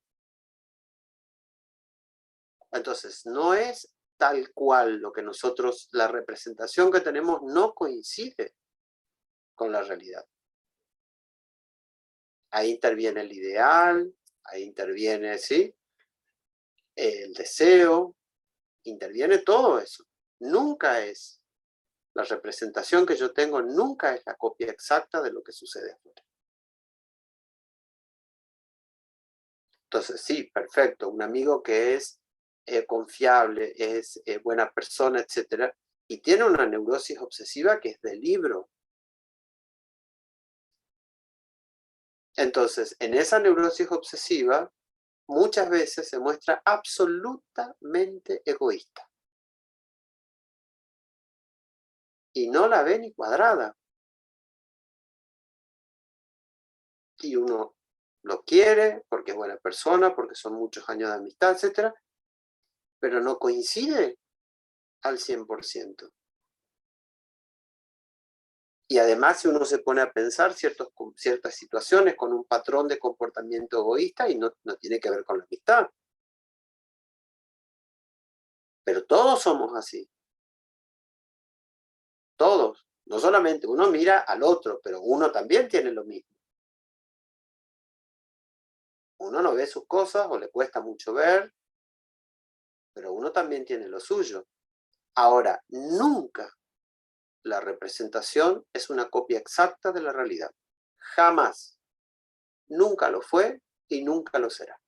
Entonces, no es tal cual lo que nosotros, la representación que tenemos no coincide con la realidad. Ahí interviene el ideal, ahí interviene, ¿sí?, el deseo, interviene todo eso. Nunca es, la representación que yo tengo nunca es la copia exacta de lo que sucede afuera. Entonces, sí, perfecto, un amigo que es confiable, es buena persona, etcétera, y tiene una neurosis obsesiva que es de libro. Entonces, en esa neurosis obsesiva, muchas veces se muestra absolutamente egoísta. Y no la ve ni cuadrada. y uno lo quiere porque es buena persona, porque son muchos años de amistad, etc. Pero no coincide al 100%. Y además, si uno se pone a pensar ciertas situaciones con un patrón de comportamiento egoísta y no tiene que ver con la amistad. Pero todos somos así. Todos. No solamente uno mira al otro, pero uno también tiene lo mismo. Uno no ve sus cosas o le cuesta mucho ver, pero uno también tiene lo suyo. Ahora, nunca la representación es una copia exacta de la realidad. Jamás. Nunca lo fue y nunca lo será.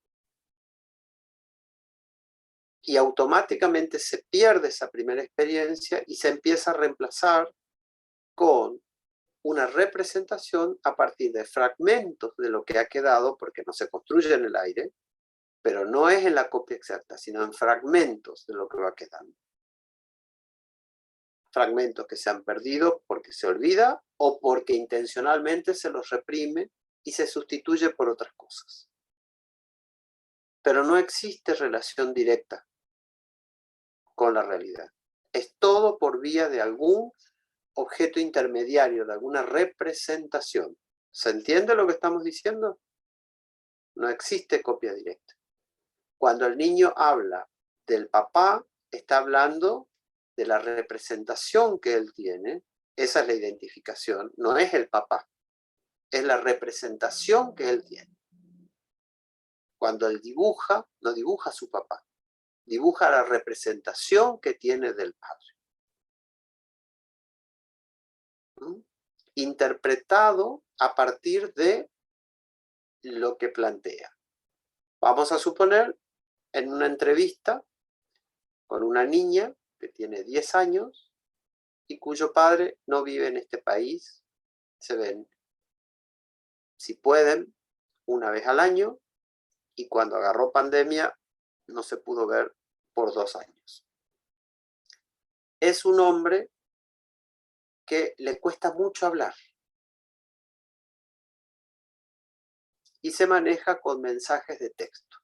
Y automáticamente se pierde esa primera experiencia y se empieza a reemplazar con una representación a partir de fragmentos de lo que ha quedado, porque no se construye en el aire, pero no es en la copia exacta, sino en fragmentos de lo que va quedando. Fragmentos que se han perdido porque se olvida o porque intencionalmente se los reprime y se sustituye por otras cosas. Pero no existe relación directa con la realidad. Es todo por vía de algún objeto intermediario, de alguna representación. ¿Se entiende lo que estamos diciendo? No existe copia directa. Cuando el niño habla del papá, está hablando de la representación que él tiene. Esa es la identificación, no es el papá, es la representación que él tiene. Cuando él dibuja, no dibuja a su papá, dibuja la representación que tiene del padre. Interpretado a partir de lo que plantea. Vamos a suponer en una entrevista con una niña que tiene 10 años y cuyo padre no vive en este país. Se ven, si pueden, una vez al año, y cuando agarró pandemia no se pudo ver por 2 años. Es un hombre que le cuesta mucho hablar y se maneja con mensajes de texto.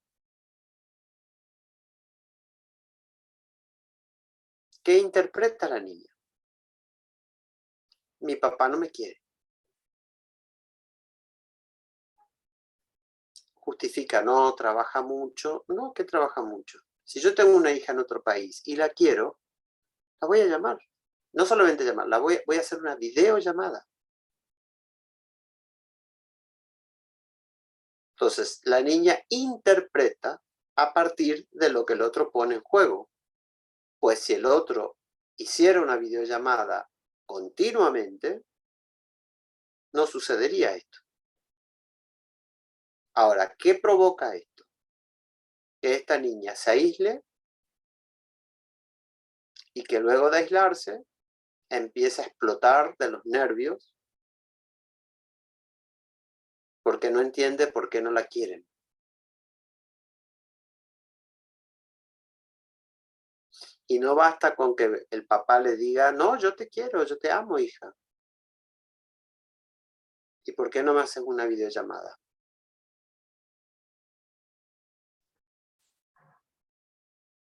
¿Qué interpreta la niña? Mi papá no me quiere. Justifica, no, trabaja mucho. No, que trabaja mucho. Si yo tengo una hija en otro país y la quiero, la voy a llamar. No solamente llamar, voy a hacer una videollamada. Entonces, la niña interpreta a partir de lo que el otro pone en juego. Pues si el otro hiciera una videollamada continuamente, no sucedería esto. Ahora, ¿qué provoca esto? Que esta niña se aísle y que luego de aislarse empiece a explotar de los nervios porque no entiende por qué no la quieren. Y no basta con que el papá le diga, no, yo te quiero, yo te amo, hija. ¿Y por qué no me haces una videollamada?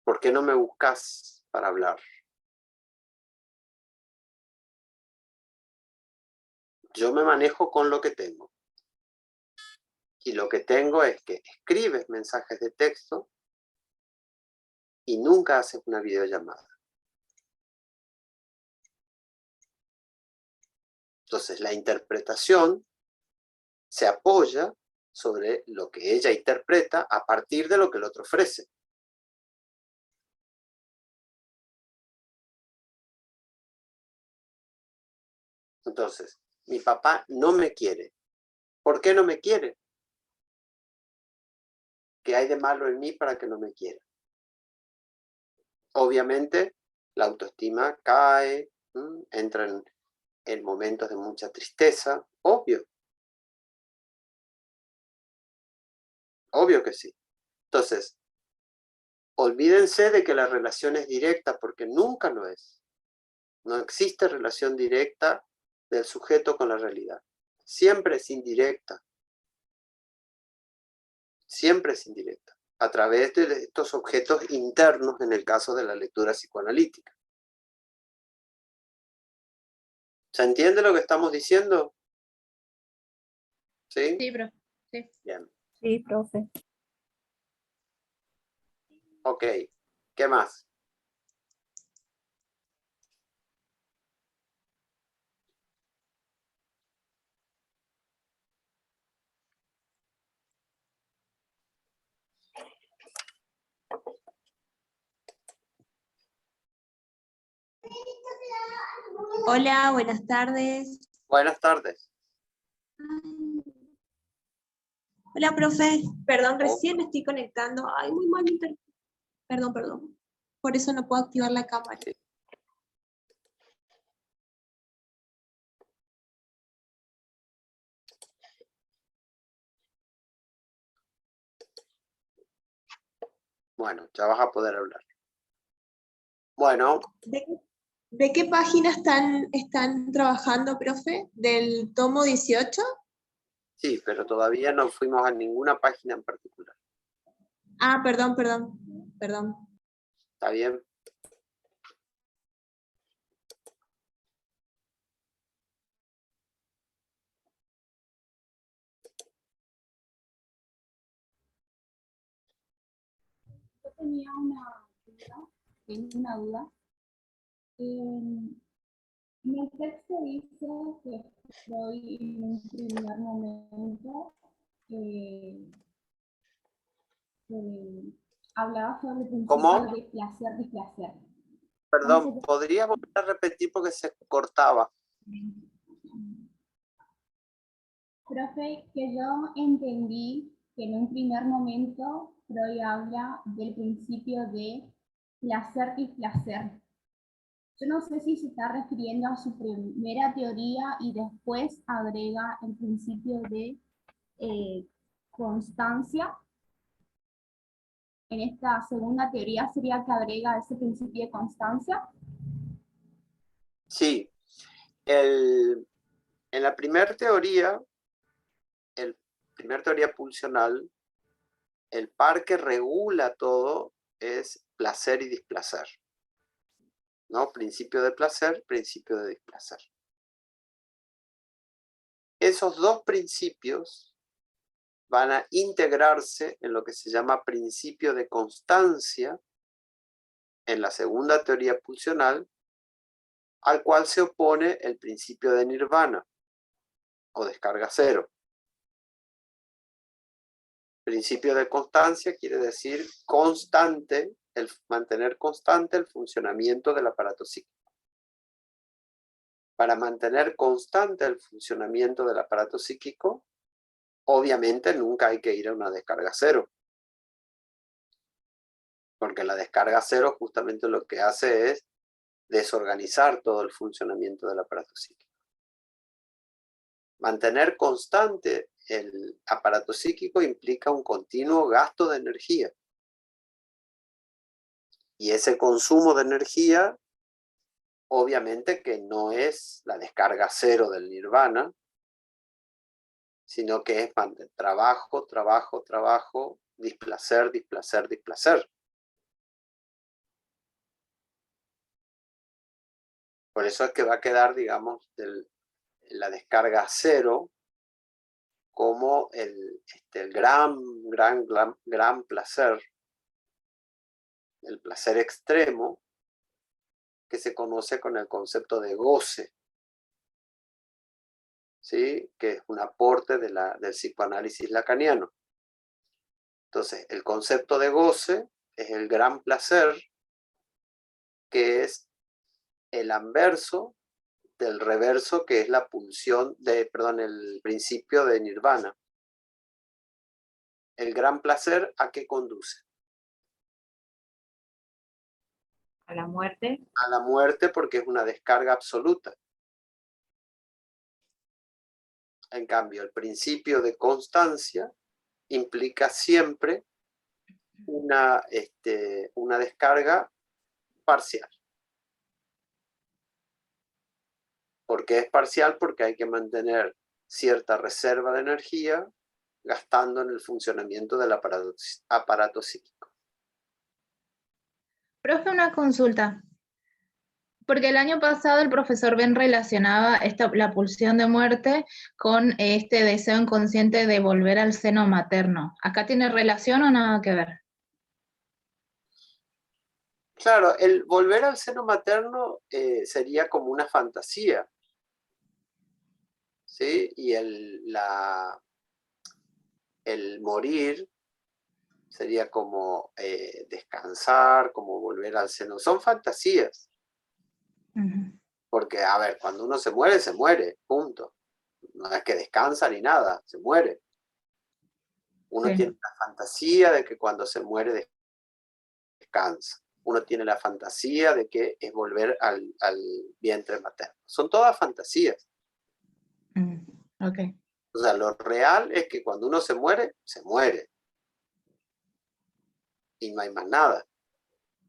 ¿Por qué no me buscas para hablar? Yo me manejo con lo que tengo. Y lo que tengo es que escribes mensajes de texto y nunca haces una videollamada. Entonces la interpretación se apoya sobre lo que ella interpreta a partir de lo que el otro ofrece. Entonces, mi papá no me quiere. ¿Por qué no me quiere? ¿Qué hay de malo en mí para que no me quiera? Obviamente, la autoestima cae, entra en momentos de mucha tristeza, obvio. Obvio que sí. Entonces, olvídense de que la relación es directa, porque nunca lo es. No existe relación directa del sujeto con la realidad. Siempre es indirecta. Siempre es indirecta, a través de estos objetos internos en el caso de la lectura psicoanalítica. ¿Se entiende lo que estamos diciendo? ¿Sí? Sí, profe. Sí. Bien. Sí, profe. Ok. ¿Qué más? Hola, buenas tardes. Buenas tardes. Hola, profe. Perdón, Oh, recién me estoy conectando. Ay, muy mal Perdón, perdón. Por eso no puedo activar la cámara. sí. Bueno, ya vas a poder hablar. Bueno, ¿De qué página están trabajando, profe? ¿Del tomo 18? sí, pero todavía no fuimos a ninguna página en particular. Ah, perdón. ¿Está bien? Yo tengo una duda. En el texto dice que Freud en un primer momento eh, hablaba sobre el principio ¿Cómo? de placer. Perdón, Entonces, ¿podría volver a repetir porque se cortaba? profe, que yo entendí que en un primer momento Freud habla del principio de placer. Yo no sé si se está refiriendo a su primera teoría y después agrega el principio de constancia. En esta segunda teoría sería que agrega ese principio de constancia. Sí. En la primera teoría pulsional, el par que regula todo es placer y displacer. ¿No? Principio de placer, principio de displacer. Esos dos principios van a integrarse en lo que se llama principio de constancia en la segunda teoría pulsional, al cual se opone el principio de nirvana o descarga cero. Principio de constancia quiere decir constante, mantener constante el funcionamiento del aparato psíquico. Para mantener constante el funcionamiento del aparato psíquico, obviamente nunca hay que ir a una descarga cero. Porque la descarga cero justamente lo que hace es desorganizar todo el funcionamiento del aparato psíquico. Mantener constante el aparato psíquico implica un continuo gasto de energía. Y ese consumo de energía, obviamente que no es la descarga cero del nirvana, sino que es trabajo, displacer. Por eso es que va a quedar, digamos, la descarga cero como el gran placer, el placer extremo, que se conoce con el concepto de goce, ¿sí? Que es un aporte del psicoanálisis lacaniano. Entonces, el concepto de goce es el gran placer, que es el anverso del reverso, que es la el principio de nirvana. El gran placer, ¿a qué conduce? A la muerte. A la muerte, porque es una descarga absoluta. En cambio, el principio de constancia implica siempre una descarga parcial. ¿Por qué es parcial? Porque hay que mantener cierta reserva de energía gastando en el funcionamiento del aparato psíquico. Profe, una consulta. Porque el año pasado el profesor Ben relacionaba la pulsión de muerte con este deseo inconsciente de volver al seno materno. ¿Acá tiene relación o nada que ver? Claro, el volver al seno materno sería como una fantasía, ¿sí? Y el morir sería como descansar, como volver al seno. Son fantasías. Porque, a ver, cuando uno se muere, punto. No es que descansa ni nada, se muere. Uno tiene la fantasía de que cuando se muere descansa. Uno tiene la fantasía de que es volver al vientre materno. Son todas fantasías. Okay. O sea, lo real es que cuando uno se muere, se muere. Y no hay más nada.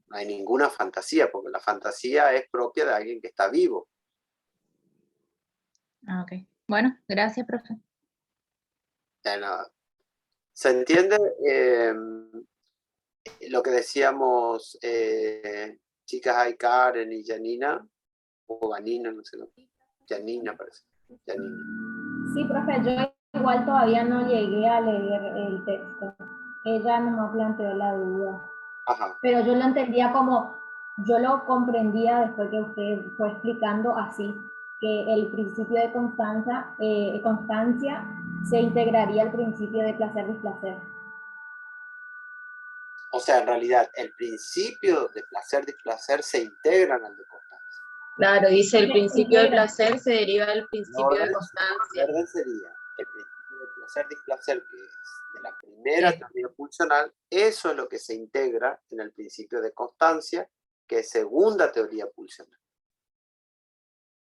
No hay ninguna fantasía, porque la fantasía es propia de alguien que está vivo. Ok. Bueno, gracias, profe. ¿Se entiende lo que decíamos, chicas, hay Karen y Janina? O Vanina, no sé. Janina parece. Janina. Sí, profe, yo igual todavía no llegué a leer el texto. Ella no me planteó la duda. Ajá. Pero yo lo entendía como, yo lo comprendía después que usted fue explicando así, que el principio de constancia se integraría al principio de placer-displacer. O sea, en realidad, el principio de placer-displacer se integran al de constancia. Claro, dice el principio de integra. placer se deriva del principio de constancia. El orden sería el principio de placer-displacer, que es de la primera teoría pulsional. Eso es lo que se integra en el principio de constancia, que es segunda teoría pulsional.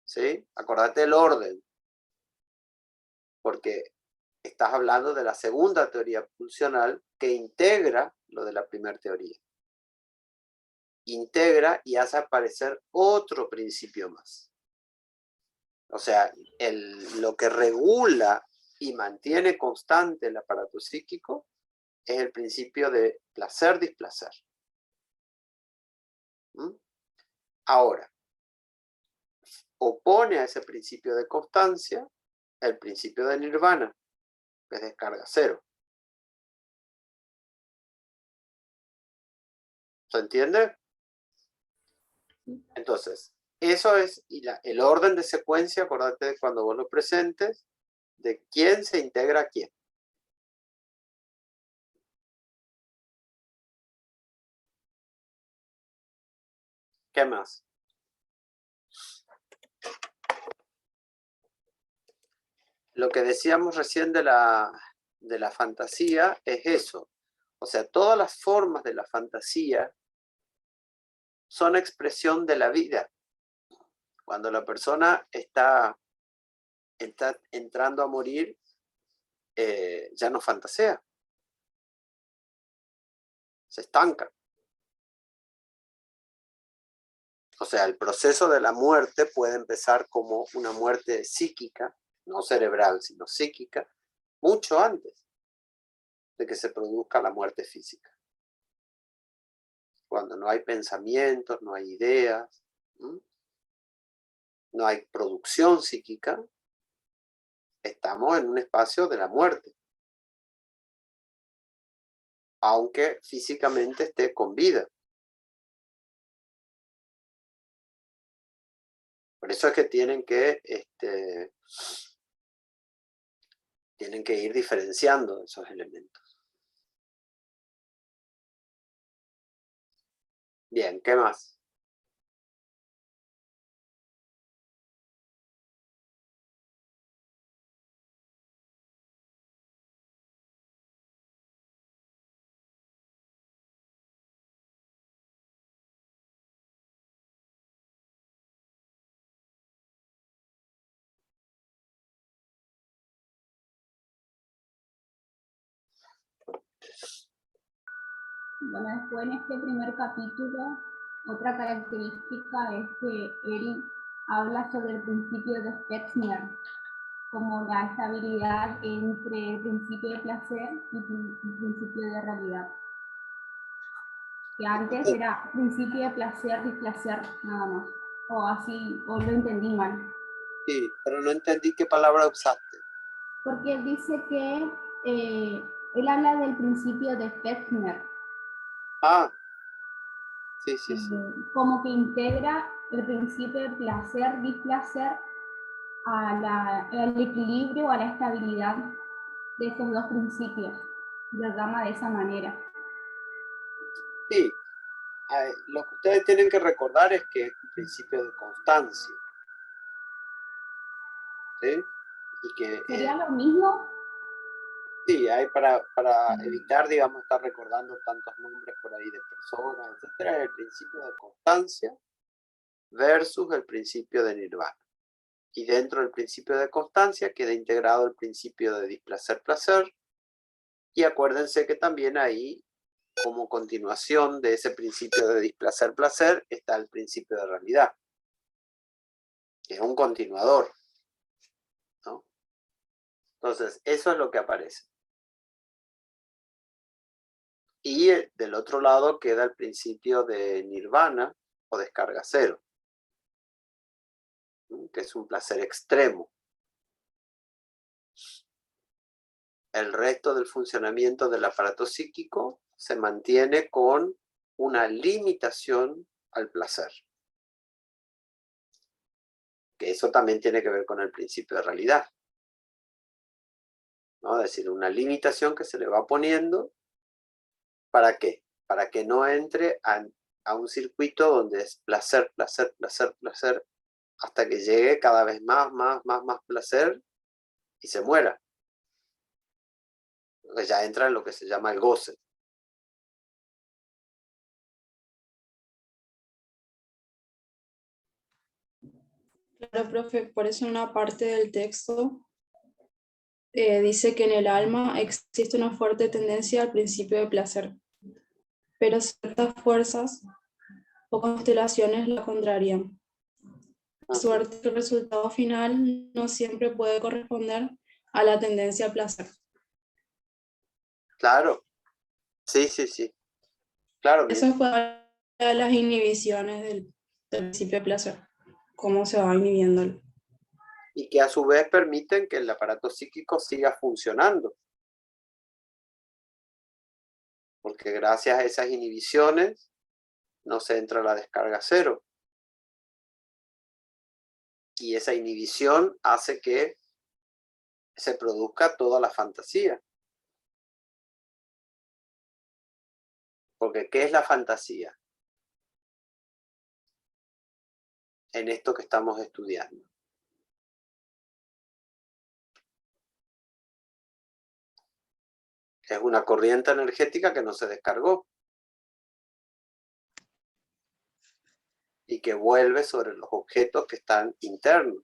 ¿Sí? Acordate el orden. Porque estás hablando de la segunda teoría pulsional que integra lo de la primera teoría. Integra y hace aparecer otro principio más. O sea, lo que regula y mantiene constante el aparato psíquico es el principio de placer-displacer. Ahora, opone a ese principio de constancia el principio de nirvana, que es descarga cero. ¿Se entiende? Entonces, eso es el orden de secuencia, acordate de cuando vos lo presentes, de quién se integra a quién. ¿Qué más? Lo que decíamos recién de la fantasía es eso. O sea, todas las formas de la fantasía son expresión de la vida. Cuando la persona está entrando a morir, ya no fantasea. Se estanca. O sea, el proceso de la muerte puede empezar como una muerte psíquica, no cerebral, sino psíquica, mucho antes de que se produzca la muerte física. Cuando no hay pensamientos, no hay ideas, no hay producción psíquica, estamos en un espacio de la muerte. Aunque físicamente esté con vida. Por eso es que tienen que ir diferenciando esos elementos. Bien, ¿qué más? Bueno, después en este primer capítulo, otra característica es que él habla sobre el principio de Stegner, como la estabilidad entre el principio de placer y el principio de realidad. Que antes era principio de placer, displacer, nada más. O así, o lo entendí mal. Sí, pero no entendí qué palabra usaste. Porque él dice que él habla del principio de Fechner, Ah, sí, sí, sí. como que integra el principio de placer, displacer al equilibrio, a la estabilidad de estos dos principios. Lo llama de esa manera. Sí, lo que ustedes tienen que recordar es que es un principio de constancia. ¿Sí? Y que ¿Sería lo mismo? sí, hay para evitar, digamos, estar recordando tantos nombres por ahí de personas, etcétera, es el principio de constancia versus el principio de nirvana. Y dentro del principio de constancia queda integrado el principio de displacer-placer. Y acuérdense que también ahí, como continuación de ese principio de displacer-placer, está el principio de realidad, que es un continuador, ¿no? Entonces, eso es lo que aparece. Y del otro lado queda el principio de nirvana o descarga cero, que es un placer extremo. El resto del funcionamiento del aparato psíquico se mantiene con una limitación al placer. Que eso también tiene que ver con el principio de realidad, ¿no? Es decir, una limitación que se le va poniendo, ¿para qué? Para que no entre a un circuito donde es placer, placer, placer, placer, hasta que llegue cada vez más placer y se muera. Porque ya entra en lo que se llama el goce. Claro, profe, por eso en una parte del texto dice que en el alma existe una fuerte tendencia al principio de placer, pero ciertas fuerzas o constelaciones la contrarían. De suerte que el resultado final no siempre puede corresponder a la tendencia al placer. Claro, sí, sí, sí. Claro, Eso fue a las inhibiciones del principio de placer, cómo se va inhibiendo. y que a su vez permiten que el aparato psíquico siga funcionando. Porque gracias a esas inhibiciones no se entra a la descarga cero. Y esa inhibición hace que se produzca toda la fantasía. Porque ¿qué es la fantasía? En esto que estamos estudiando. Es una corriente energética que no se descargó. Y que vuelve sobre los objetos que están internos.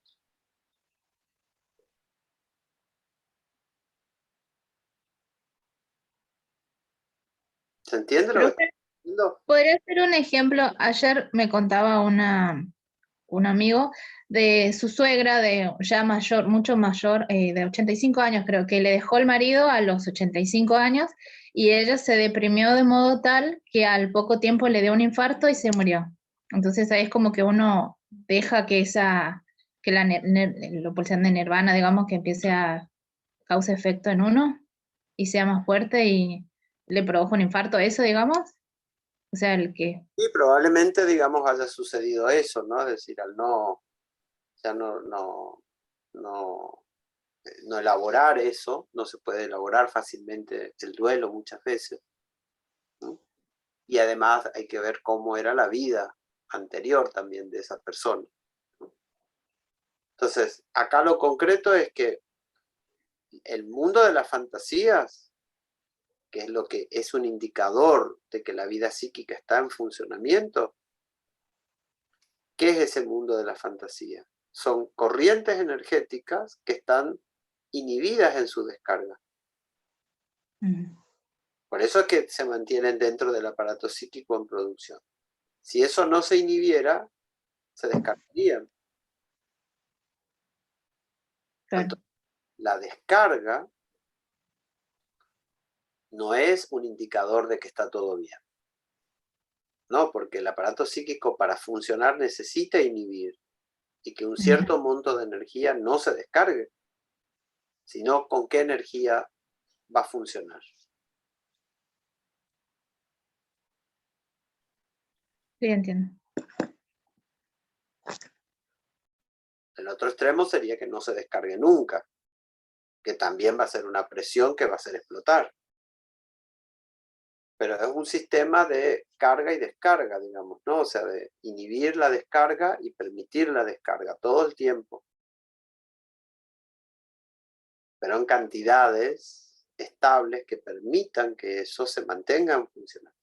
¿Se entiende lo que estoy diciendo? Podría ser un ejemplo. Ayer me contaba un amigo de su suegra, de ya mayor, mucho mayor, de 85 años, creo que le dejó el marido a los 85 años y ella se deprimió de modo tal que al poco tiempo le dio un infarto y se murió. Entonces ahí es como que uno deja que la pulsión de nirvana, digamos, que empiece a cause efecto en uno y sea más fuerte y le produjo un infarto, eso, digamos. O sea, el que... Y probablemente, digamos, haya sucedido eso, ¿no? Es decir, al ya no elaborar eso, no se puede elaborar fácilmente el duelo muchas veces, ¿no? Y además hay que ver cómo era la vida anterior también de esa persona, ¿no? Entonces, acá lo concreto es que el mundo de las fantasías, que es lo que es un indicador de que la vida psíquica está en funcionamiento, ¿qué es ese mundo de la fantasía? Son corrientes energéticas que están inhibidas en su descarga. Por eso es que se mantienen dentro del aparato psíquico en producción. Si eso no se inhibiera, se descargarían. Claro. la descarga no es un indicador de que está todo bien. No, porque el aparato psíquico para funcionar necesita inhibir y que un cierto monto de energía no se descargue, sino con qué energía va a funcionar. Sí, entiendo. El otro extremo sería que no se descargue nunca, que también va a ser una presión que va a hacer explotar. Pero es un sistema de carga y descarga, digamos, ¿no? O sea, de inhibir la descarga y permitir la descarga todo el tiempo. Pero en cantidades estables que permitan que eso se mantenga en funcionamiento.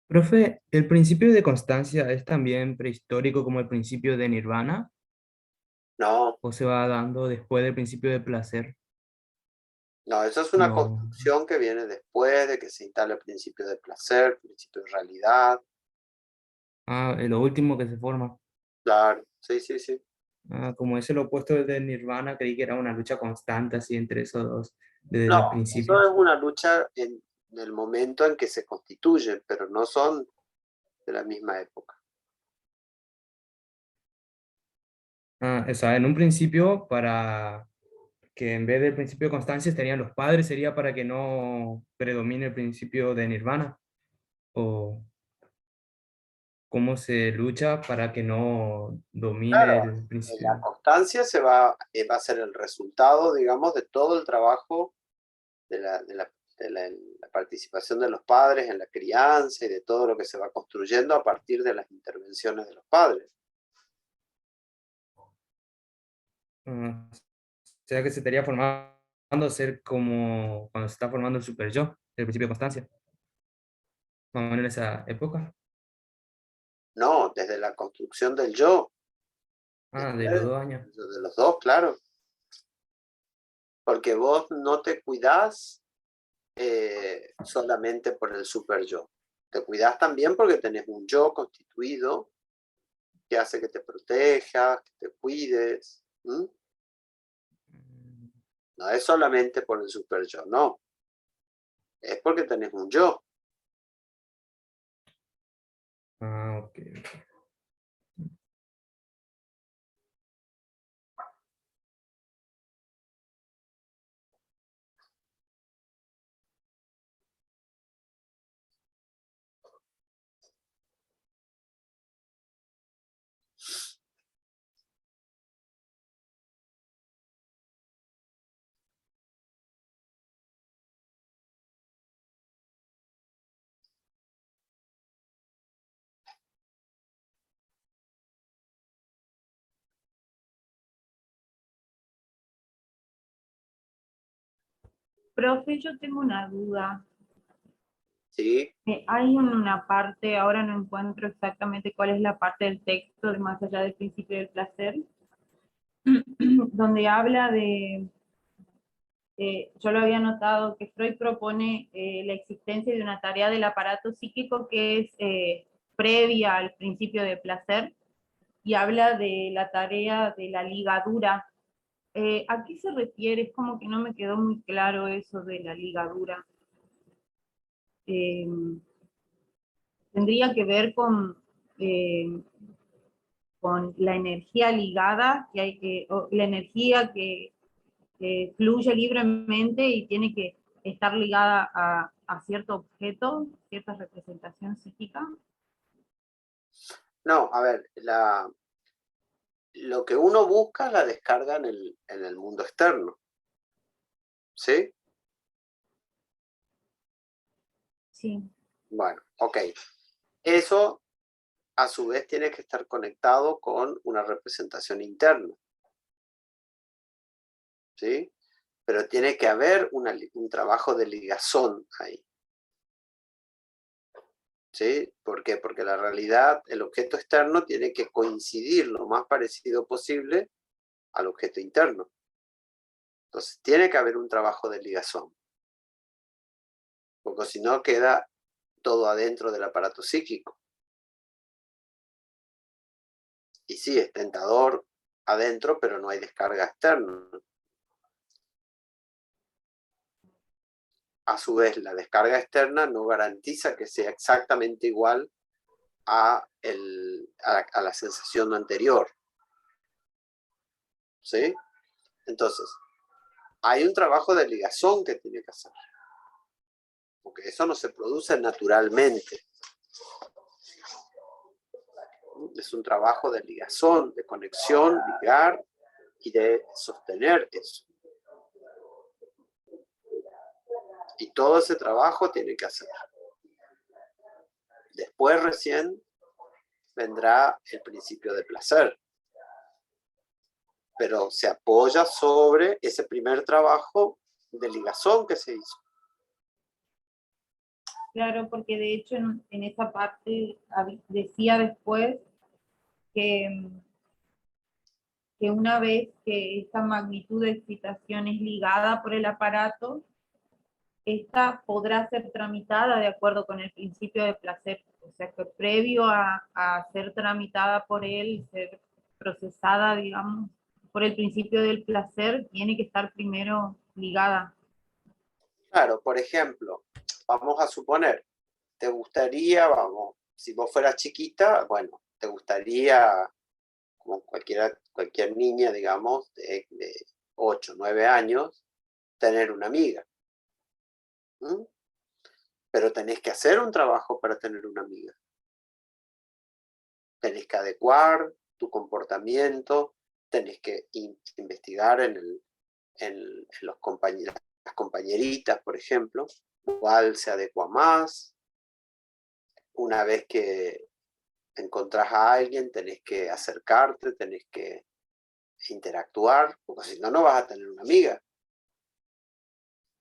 Profe, ¿el principio de constancia es también prehistórico como el principio de nirvana? No, ¿O se va dando después del principio de placer? no, eso es una No. construcción que viene después de que se instale el principio de placer, el principio de realidad. Ah, lo último que se forma. Claro, sí, sí, sí. Ah, como es el opuesto del nirvana, creí que era una lucha constante así entre esos dos desde No, el eso principio. es una lucha en el momento en que se constituyen, pero no son de la misma época. Ah, o sea, en un principio, para que en vez del principio de constancia estarían los padres, sería para que no predomine el principio de nirvana. O cómo se lucha para que no domine Claro, el la principio. constancia va a ser el resultado, digamos, de todo el trabajo de la participación de los padres en la crianza y de todo lo que se va construyendo a partir de las intervenciones de los padres. Ah, o sea que se estaría formando a ser como cuando se está formando el super yo, el principio de constancia. Más o menos en esa época. No, desde la construcción del yo, Ah, de después los 2 años. de los dos, claro. Porque vos no te cuidás solamente por el super yo. Te cuidás también porque tenés un yo constituido que hace que te protejas, que te cuides. ¿Mm? No es solamente por el super yo, no. Es porque tenés un yo. Ah, ok. Profe, yo tengo una duda. ¿Sí? Hay una parte, ahora no encuentro exactamente cuál es la parte del texto, de más allá del principio del placer, donde habla de, yo lo había notado, que Freud propone la existencia de una tarea del aparato psíquico que es previa al principio de placer, y habla de la tarea de la ligadura. ¿A qué se refiere? Es como que no me quedó muy claro eso de la ligadura. Tendría que ver con la energía ligada, que hay la energía que fluye libremente y tiene que estar ligada a cierto objeto, cierta representación psíquica. No, a ver, lo que uno busca la descarga en el mundo externo. ¿Sí? Sí. Bueno, ok. Eso a su vez tiene que estar conectado con una representación interna. ¿Sí? Pero tiene que haber un trabajo de ligazón ahí. ¿Sí? ¿Por qué? Porque la realidad, el objeto externo tiene que coincidir lo más parecido posible al objeto interno. Entonces tiene que haber un trabajo de ligazón. Porque si no queda todo adentro del aparato psíquico. Y sí, es tentador adentro, pero no hay descarga externa. A su vez, la descarga externa no garantiza que sea exactamente igual a la sensación anterior. ¿Sí? Entonces, hay un trabajo de ligazón que tiene que hacer. Porque eso no se produce naturalmente. Es un trabajo de ligazón, de conexión, ligar y de sostener eso. Y todo ese trabajo tiene que hacer. Después recién vendrá el principio de placer. Pero se apoya sobre ese primer trabajo de ligazón que se hizo. Claro, porque de hecho en esa parte decía después que una vez que esta magnitud de excitación es ligada por el aparato, esta podrá ser tramitada de acuerdo con el principio de placer. O sea que previo a ser tramitada por él, ser procesada, digamos, por el principio del placer, tiene que estar primero ligada. Claro, por ejemplo, vamos a suponer, te gustaría, si vos fueras chiquita, bueno, te gustaría, como cualquier niña, digamos, de 8, 9 años, tener una amiga. Pero tenés que hacer un trabajo para tener una amiga. Tenés que adecuar tu comportamiento, tenés que investigar en las compañeritas, por ejemplo, cuál se adecua más. Una vez que encontrás a alguien, tenés que acercarte, tenés que interactuar, porque si no, no vas a tener una amiga.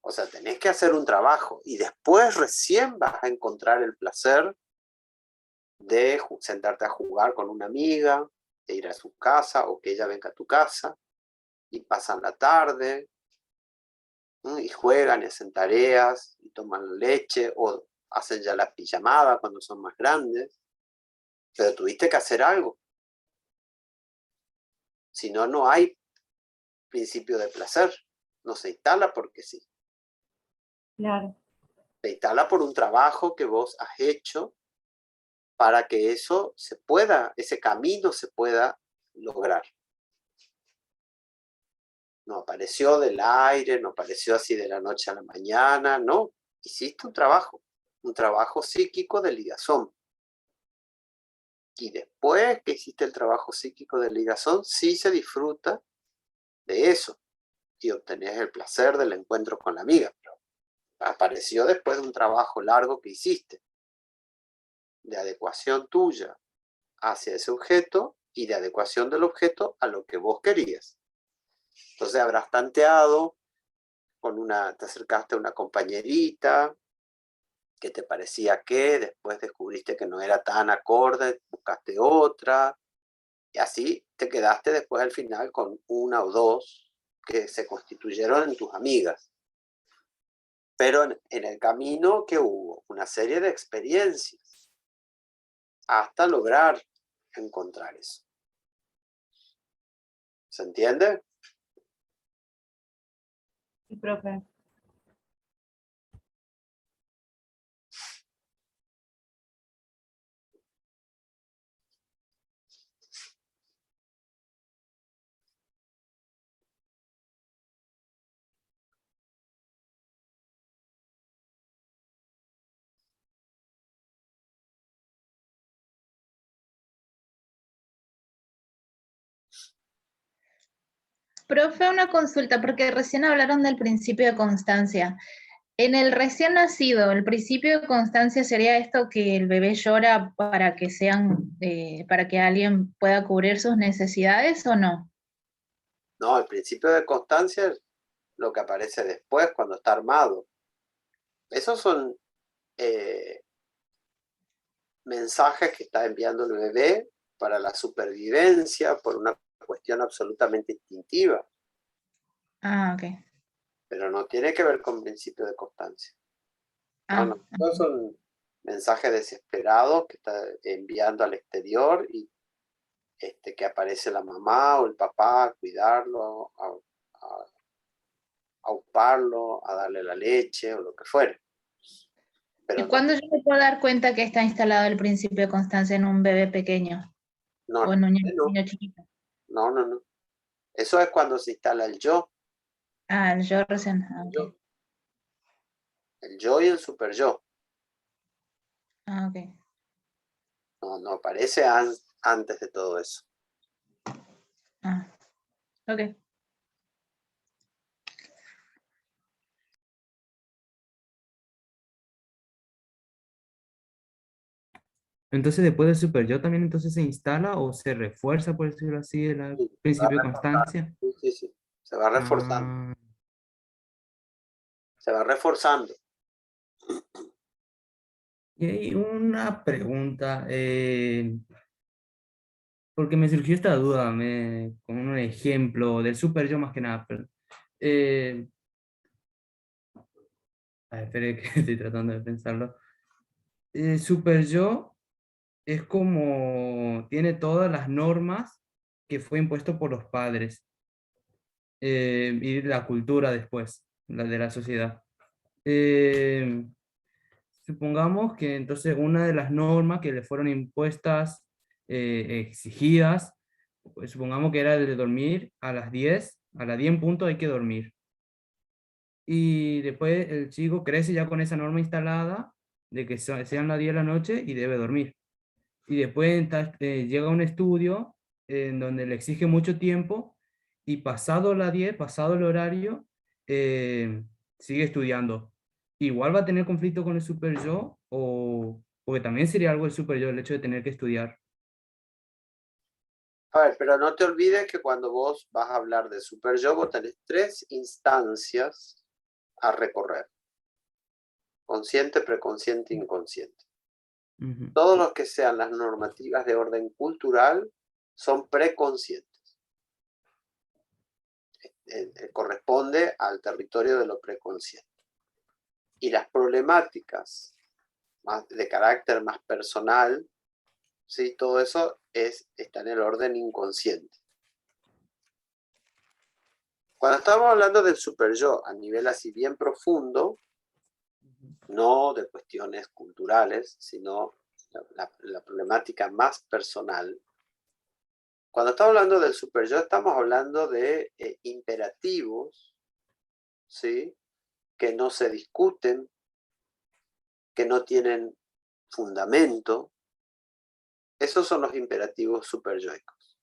O sea, tenés que hacer un trabajo y después recién vas a encontrar el placer de sentarte a jugar con una amiga, de ir a su casa o que ella venga a tu casa y pasan la tarde, ¿no? Y juegan y hacen tareas y toman leche o hacen ya la pijamada cuando son más grandes, pero tuviste que hacer algo. Si no, no hay principio de placer, no se instala porque sí. Claro. Se instala por un trabajo que vos has hecho para que eso se pueda, ese camino se pueda lograr. No apareció del aire, no apareció así de la noche a la mañana, no. Hiciste un trabajo psíquico de ligazón. Y después que hiciste el trabajo psíquico de ligazón, sí se disfruta de eso y obtenés el placer del encuentro con la amiga. Pero apareció después de un trabajo largo que hiciste, de adecuación tuya hacia ese objeto y de adecuación del objeto a lo que vos querías. Entonces habrás tanteado, te acercaste a una compañerita que te parecía que, después descubriste que no era tan acorde, buscaste otra, y así te quedaste después al final con una o dos que se constituyeron en tus amigas. Pero en el camino que hubo una serie de experiencias hasta lograr encontrar eso. ¿Se entiende? Sí, profe. Profe, una consulta, porque recién hablaron del principio de constancia. En el recién nacido, ¿el principio de constancia sería esto que el bebé llora para que para que alguien pueda cubrir sus necesidades o no? No, el principio de constancia es lo que aparece después cuando está armado. Esos son mensajes que está enviando el bebé para la supervivencia por una cuestión absolutamente instintiva. Ah, ok. Pero no tiene que ver con principio de constancia. Ah, No, todos son mensaje desesperado que está enviando al exterior y que aparece la mamá o el papá a cuidarlo, a auparlo, a darle la leche o lo que fuere. Pero ¿Y cuándo yo me puedo dar cuenta que está instalado el principio de constancia en un bebé pequeño o en un niño chiquito? No. Eso es cuando se instala el yo. Ah, el yo recién. Ah, ok. El yo y el super yo. Ah, ok. No aparece antes de todo eso. Ah, ok. Entonces, después del super yo también entonces se instala o se refuerza, por decirlo así, el Sí, principio de constancia. sí. Se va reforzando. Ah, Se va reforzando. y hay una pregunta, porque me surgió esta duda, con un ejemplo del super yo más que nada. Pero, espere que estoy tratando de pensarlo. El super yo es como, tiene todas las normas que fue impuesto por los padres y la cultura después, la de la sociedad. Eh, Supongamos que entonces una de las normas que le fueron impuestas, exigidas, pues supongamos que era de dormir a las 10, a las 10 en punto hay que dormir. Y después el chico crece ya con esa norma instalada de que sean las 10 de la noche y debe dormir. Y después llega un estudio en donde le exige mucho tiempo y pasado las 10, pasado el horario, sigue estudiando. Igual va a tener conflicto con el super yo o porque también sería algo el super yo el hecho de tener que estudiar. A ver, pero no te olvides que cuando vos vas a hablar de super yo, vos tenés 3 instancias a recorrer. Consciente, preconsciente, inconsciente. Ujú. Todos los que sean las normativas de orden cultural son preconscientes. Corresponde al territorio de lo preconsciente. Y las problemáticas de carácter más personal, ¿sí? Todo eso está en el orden inconsciente. Cuando estamos hablando del super yo a nivel así bien profundo, no de cuestiones culturales, sino la problemática más personal. Cuando estamos hablando del super yo, estamos hablando de imperativos, ¿sí? Que no se discuten, que no tienen fundamento. Esos son los imperativos superyoicos.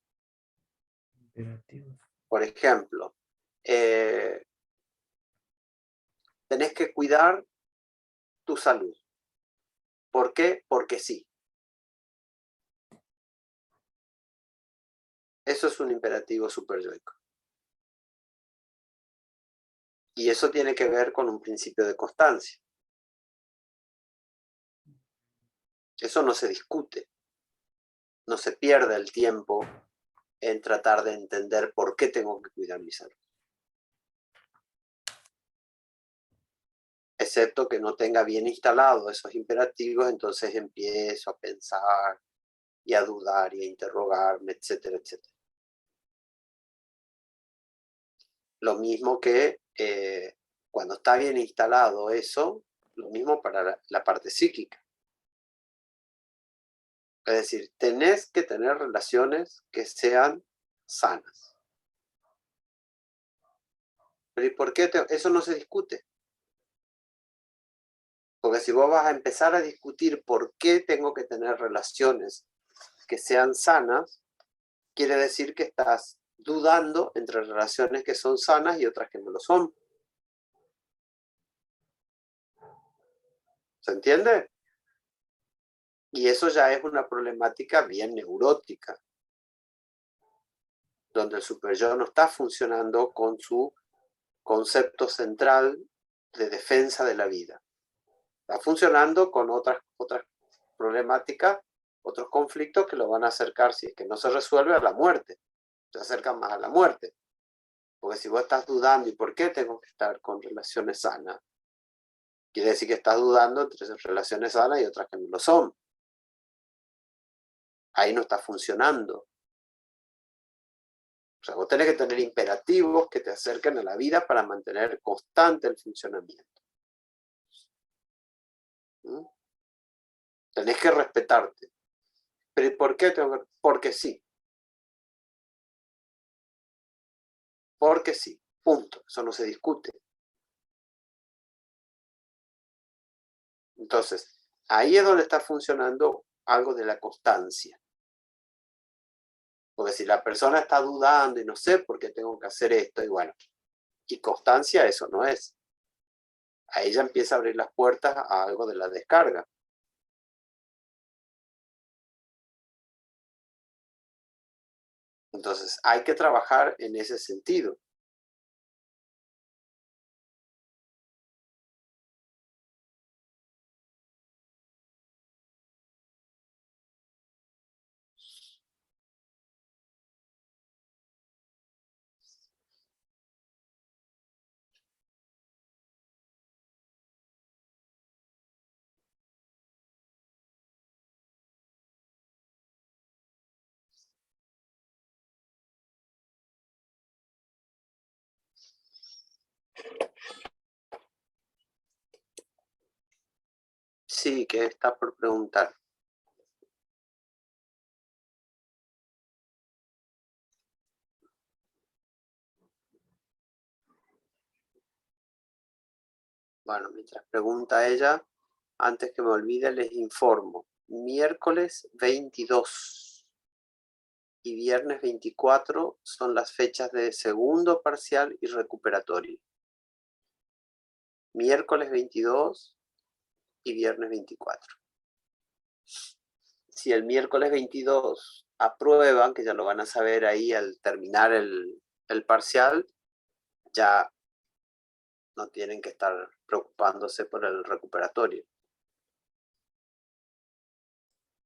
Imperativos. Por ejemplo, tenés que cuidar tu salud. ¿Por qué? Porque sí. Eso es un imperativo superyoico. Y eso tiene que ver con un principio de constancia. Eso no se discute. No se pierde el tiempo en tratar de entender por qué tengo que cuidar mi salud. Excepto que no tenga bien instalados esos imperativos, entonces empiezo a pensar y a dudar y a interrogarme, etcétera, etcétera. Lo mismo que cuando está bien instalado eso, lo mismo para la parte psíquica. Es decir, tenés que tener relaciones que sean sanas. Pero ¿y por qué eso no se discute? Porque si vos vas a empezar a discutir por qué tengo que tener relaciones que sean sanas, quiere decir que estás dudando entre relaciones que son sanas y otras que no lo son. ¿Se entiende? Y eso ya es una problemática bien neurótica, donde el superyo no está funcionando con su concepto central de defensa de la vida. Está funcionando con otras problemáticas, otros conflictos que lo van a acercar, si es que no se resuelve, a la muerte. Se acercan más a la muerte. Porque si vos estás dudando, ¿y por qué tengo que estar con relaciones sanas? Quiere decir que estás dudando entre relaciones sanas y otras que no lo son. Ahí no está funcionando. O sea, vos tenés que tener imperativos que te acerquen a la vida para mantener constante el funcionamiento. ¿Mm? Tenés que respetarte. ¿Pero por qué tengo que? Porque sí. Porque sí. Punto. Eso no se discute. Entonces, ahí es donde está funcionando algo de la constancia. Porque si la persona está dudando y no sé por qué tengo que hacer esto, y bueno, y constancia eso no es. Ahí ya empieza a abrir las puertas a algo de la descarga. Entonces, hay que trabajar en ese sentido. Sí, que está por preguntar. Bueno, mientras pregunta ella, antes que me olvide, les informo. Miércoles 22 y viernes 24 son las fechas de segundo parcial y recuperatorio. Miércoles 22 y viernes 24. Si el miércoles 22 aprueban, que ya lo van a saber ahí al terminar el parcial, ya no tienen que estar preocupándose por el recuperatorio.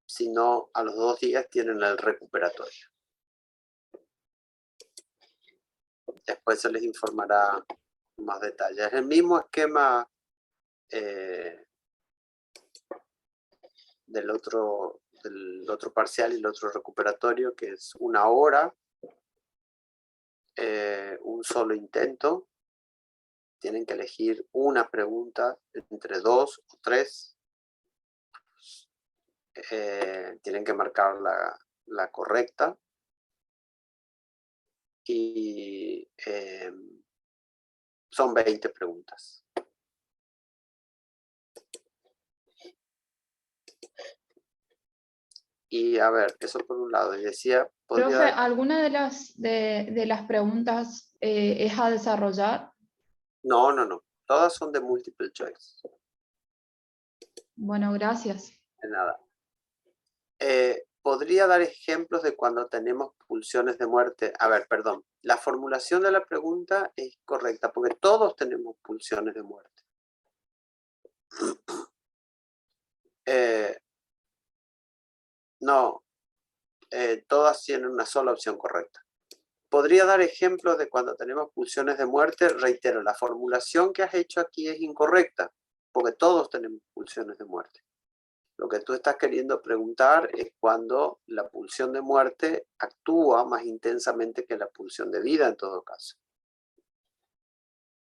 Si no, a los 2 días tienen el recuperatorio. Después se les informará más detalles. Es el mismo esquema del otro parcial y el otro recuperatorio, que es 1 hora, un solo intento. Tienen que elegir una pregunta entre 2 o 3. Tienen que marcar la correcta. Y son 20 preguntas. Y a ver, eso por un lado. Y decía, Profe, ¿alguna de las preguntas es a desarrollar? No. Todas son de multiple choice. Bueno, gracias. De nada. ¿Podría dar ejemplos de cuando tenemos pulsiones de muerte? A ver, perdón. La formulación de la pregunta es correcta porque todos tenemos pulsiones de muerte. Todas tienen una sola opción correcta. ¿Podría dar ejemplos de cuando tenemos pulsiones de muerte? Reitero, la formulación que has hecho aquí es incorrecta porque todos tenemos pulsiones de muerte. Lo que tú estás queriendo preguntar es cuando la pulsión de muerte actúa más intensamente que la pulsión de vida en todo caso.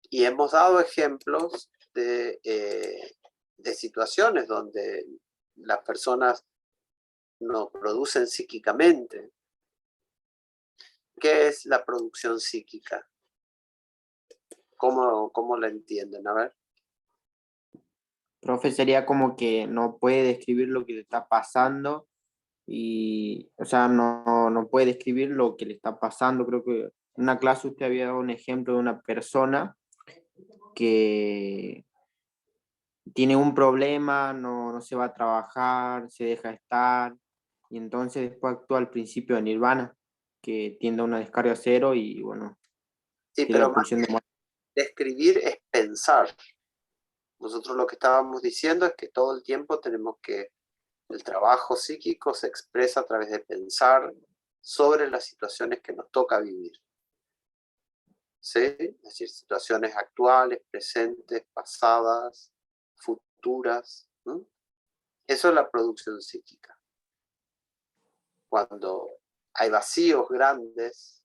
Y hemos dado ejemplos de situaciones donde las personas no producen psíquicamente. ¿Qué es la producción psíquica? ¿Cómo la entienden? A ver. Profe, sería como que no puede describir lo que le está pasando y, o sea, no puede describir lo que le está pasando. Creo que en una clase usted había dado un ejemplo de una persona que tiene un problema, no se va a trabajar, se deja estar, y entonces después actúa al principio de Nirvana, que tiende a una descarga cero y, bueno, Sí, tiene pero la pulsión de muerte. describir es pensar. Nosotros lo que estábamos diciendo es que todo el tiempo tenemos que el trabajo psíquico se expresa a través de pensar sobre las situaciones que nos toca vivir. ¿Sí? Es decir, situaciones actuales, presentes, pasadas, futuras. Eso es la producción psíquica. Cuando hay vacíos grandes,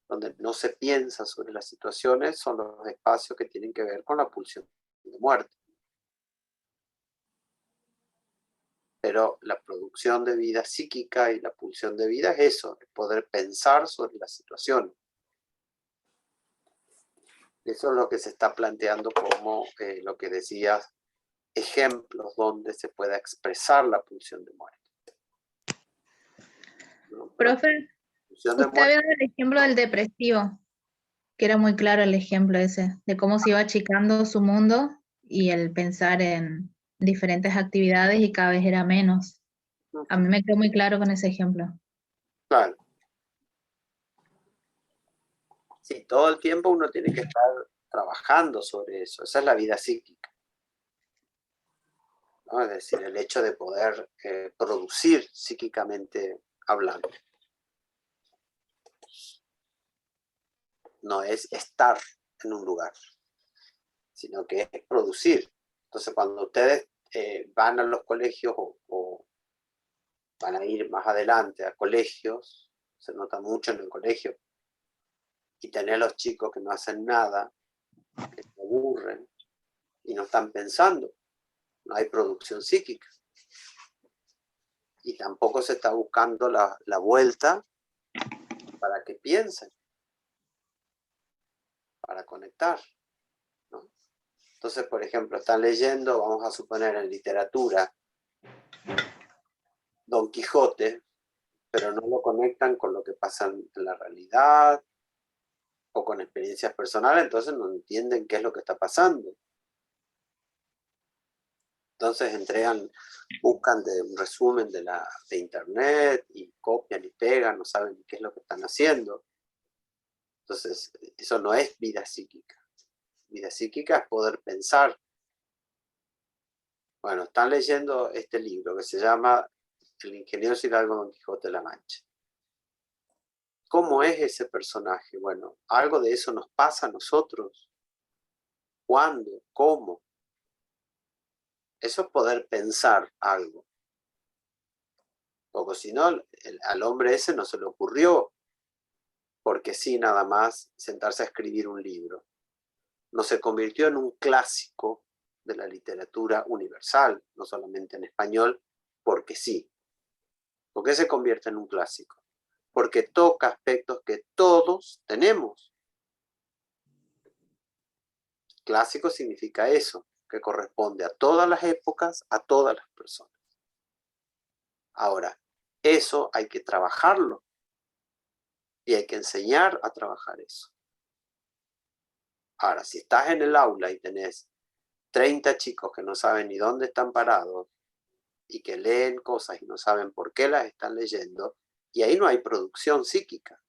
donde no se piensa sobre las situaciones, son los espacios que tienen que ver con la pulsión de muerte. Pero la producción de vida psíquica y la pulsión de vida es eso, es poder pensar sobre la situación. Eso es lo que se está planteando como lo que decías, ejemplos donde se pueda expresar la pulsión de muerte. ¿No? Profe, Pulsión de usted había dado el ejemplo del depresivo, que era muy claro el ejemplo ese, de cómo se iba achicando su mundo y el pensar en diferentes actividades y cada vez era menos. A mí me quedó muy claro con ese ejemplo. Claro. Sí, todo el tiempo uno tiene que estar trabajando sobre eso. Esa es la vida psíquica, ¿no? Es decir, el hecho de poder producir psíquicamente hablando. No es estar en un lugar, sino que es producir. Entonces, cuando ustedes van a los colegios o van a ir más adelante a colegios, se nota mucho en el colegio, y tener los chicos que no hacen nada, que se aburren y no están pensando, no hay producción psíquica. Y tampoco se está buscando la vuelta para que piensen, para conectar, ¿no? Entonces, por ejemplo, están leyendo, vamos a suponer en literatura, Don Quijote, pero no lo conectan con lo que pasa en la realidad o con experiencias personales, entonces no entienden qué es lo que está pasando. Entonces buscan un resumen de internet y copian y pegan, no saben qué es lo que están haciendo. Entonces, eso no es vida psíquica. Vida psíquica es poder pensar. Bueno, están leyendo este libro que se llama El ingeniero Hidalgo Don Quijote de la Mancha. ¿Cómo es ese personaje? Bueno, algo de eso nos pasa a nosotros. ¿Cuándo? ¿Cómo? Eso es poder pensar algo. Porque si no, al hombre ese no se le ocurrió, porque sí, nada más sentarse a escribir un libro. No se convirtió en un clásico de la literatura universal, no solamente en español, porque sí. ¿Por qué se convierte en un clásico? Porque toca aspectos que todos tenemos. Clásico significa eso, que corresponde a todas las épocas, a todas las personas. Ahora, eso hay que trabajarlo y hay que enseñar a trabajar eso. Ahora, si estás en el aula y tenés 30 chicos que no saben ni dónde están parados y que leen cosas y no saben por qué las están leyendo, y ahí no hay producción psíquica.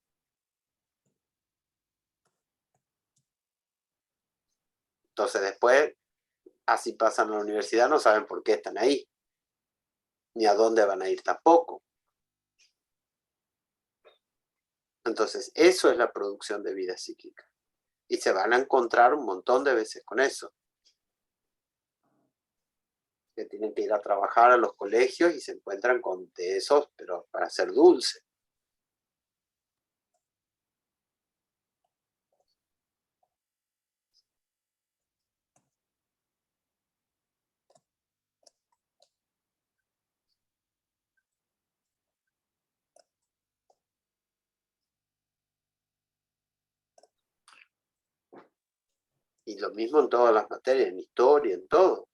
Entonces después, así pasan a la universidad, no saben por qué están ahí, ni a dónde van a ir tampoco. Entonces, eso es la producción de vida psíquica. Y se van a encontrar un montón de veces con eso. Que tienen que ir a trabajar a los colegios y se encuentran con de esos, pero para ser dulce. Y lo mismo en todas las materias, en historia, en todo.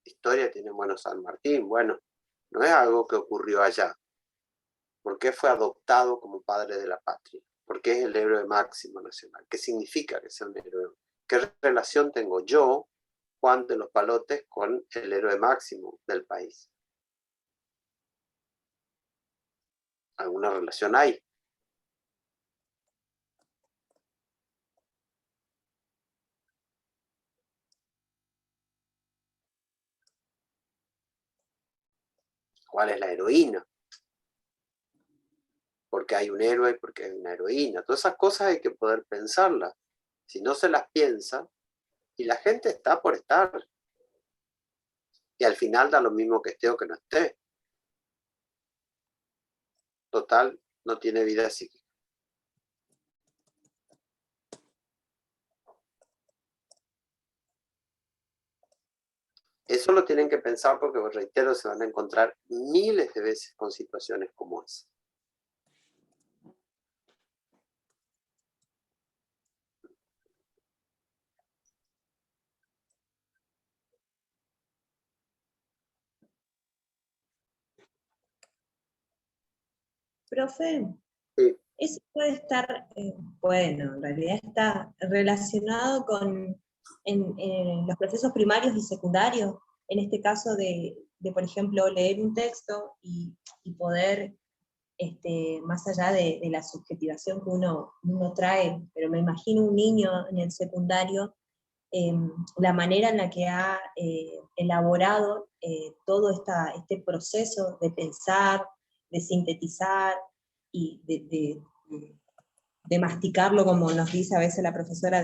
Historia tiene bueno San Martín. Bueno, no es algo que ocurrió allá. ¿Por qué fue adoptado como padre de la patria? ¿Por qué es el héroe máximo nacional? ¿Qué significa que sea un héroe? ¿Qué relación tengo yo, Juan de los Palotes, con el héroe máximo del país? ¿Alguna relación hay? ¿Cuál es la heroína? Porque hay un héroe y porque hay una heroína. Todas esas cosas hay que poder pensarlas. Si no se las piensa, y la gente está por estar. Y al final da lo mismo que esté o que no esté. Total, no tiene vida psíquica. Eso lo tienen que pensar porque, os reitero, se van a encontrar miles de veces con situaciones como esa. Profe, Sí. eso puede estar, bueno, en realidad está relacionado con en los procesos primarios y secundarios, en este caso de, por ejemplo, leer un texto y poder, más allá de la subjetivación que uno trae, pero me imagino un niño en el secundario, la manera en la que ha elaborado todo este proceso de pensar, de sintetizar y de masticarlo, como nos dice a veces la profesora,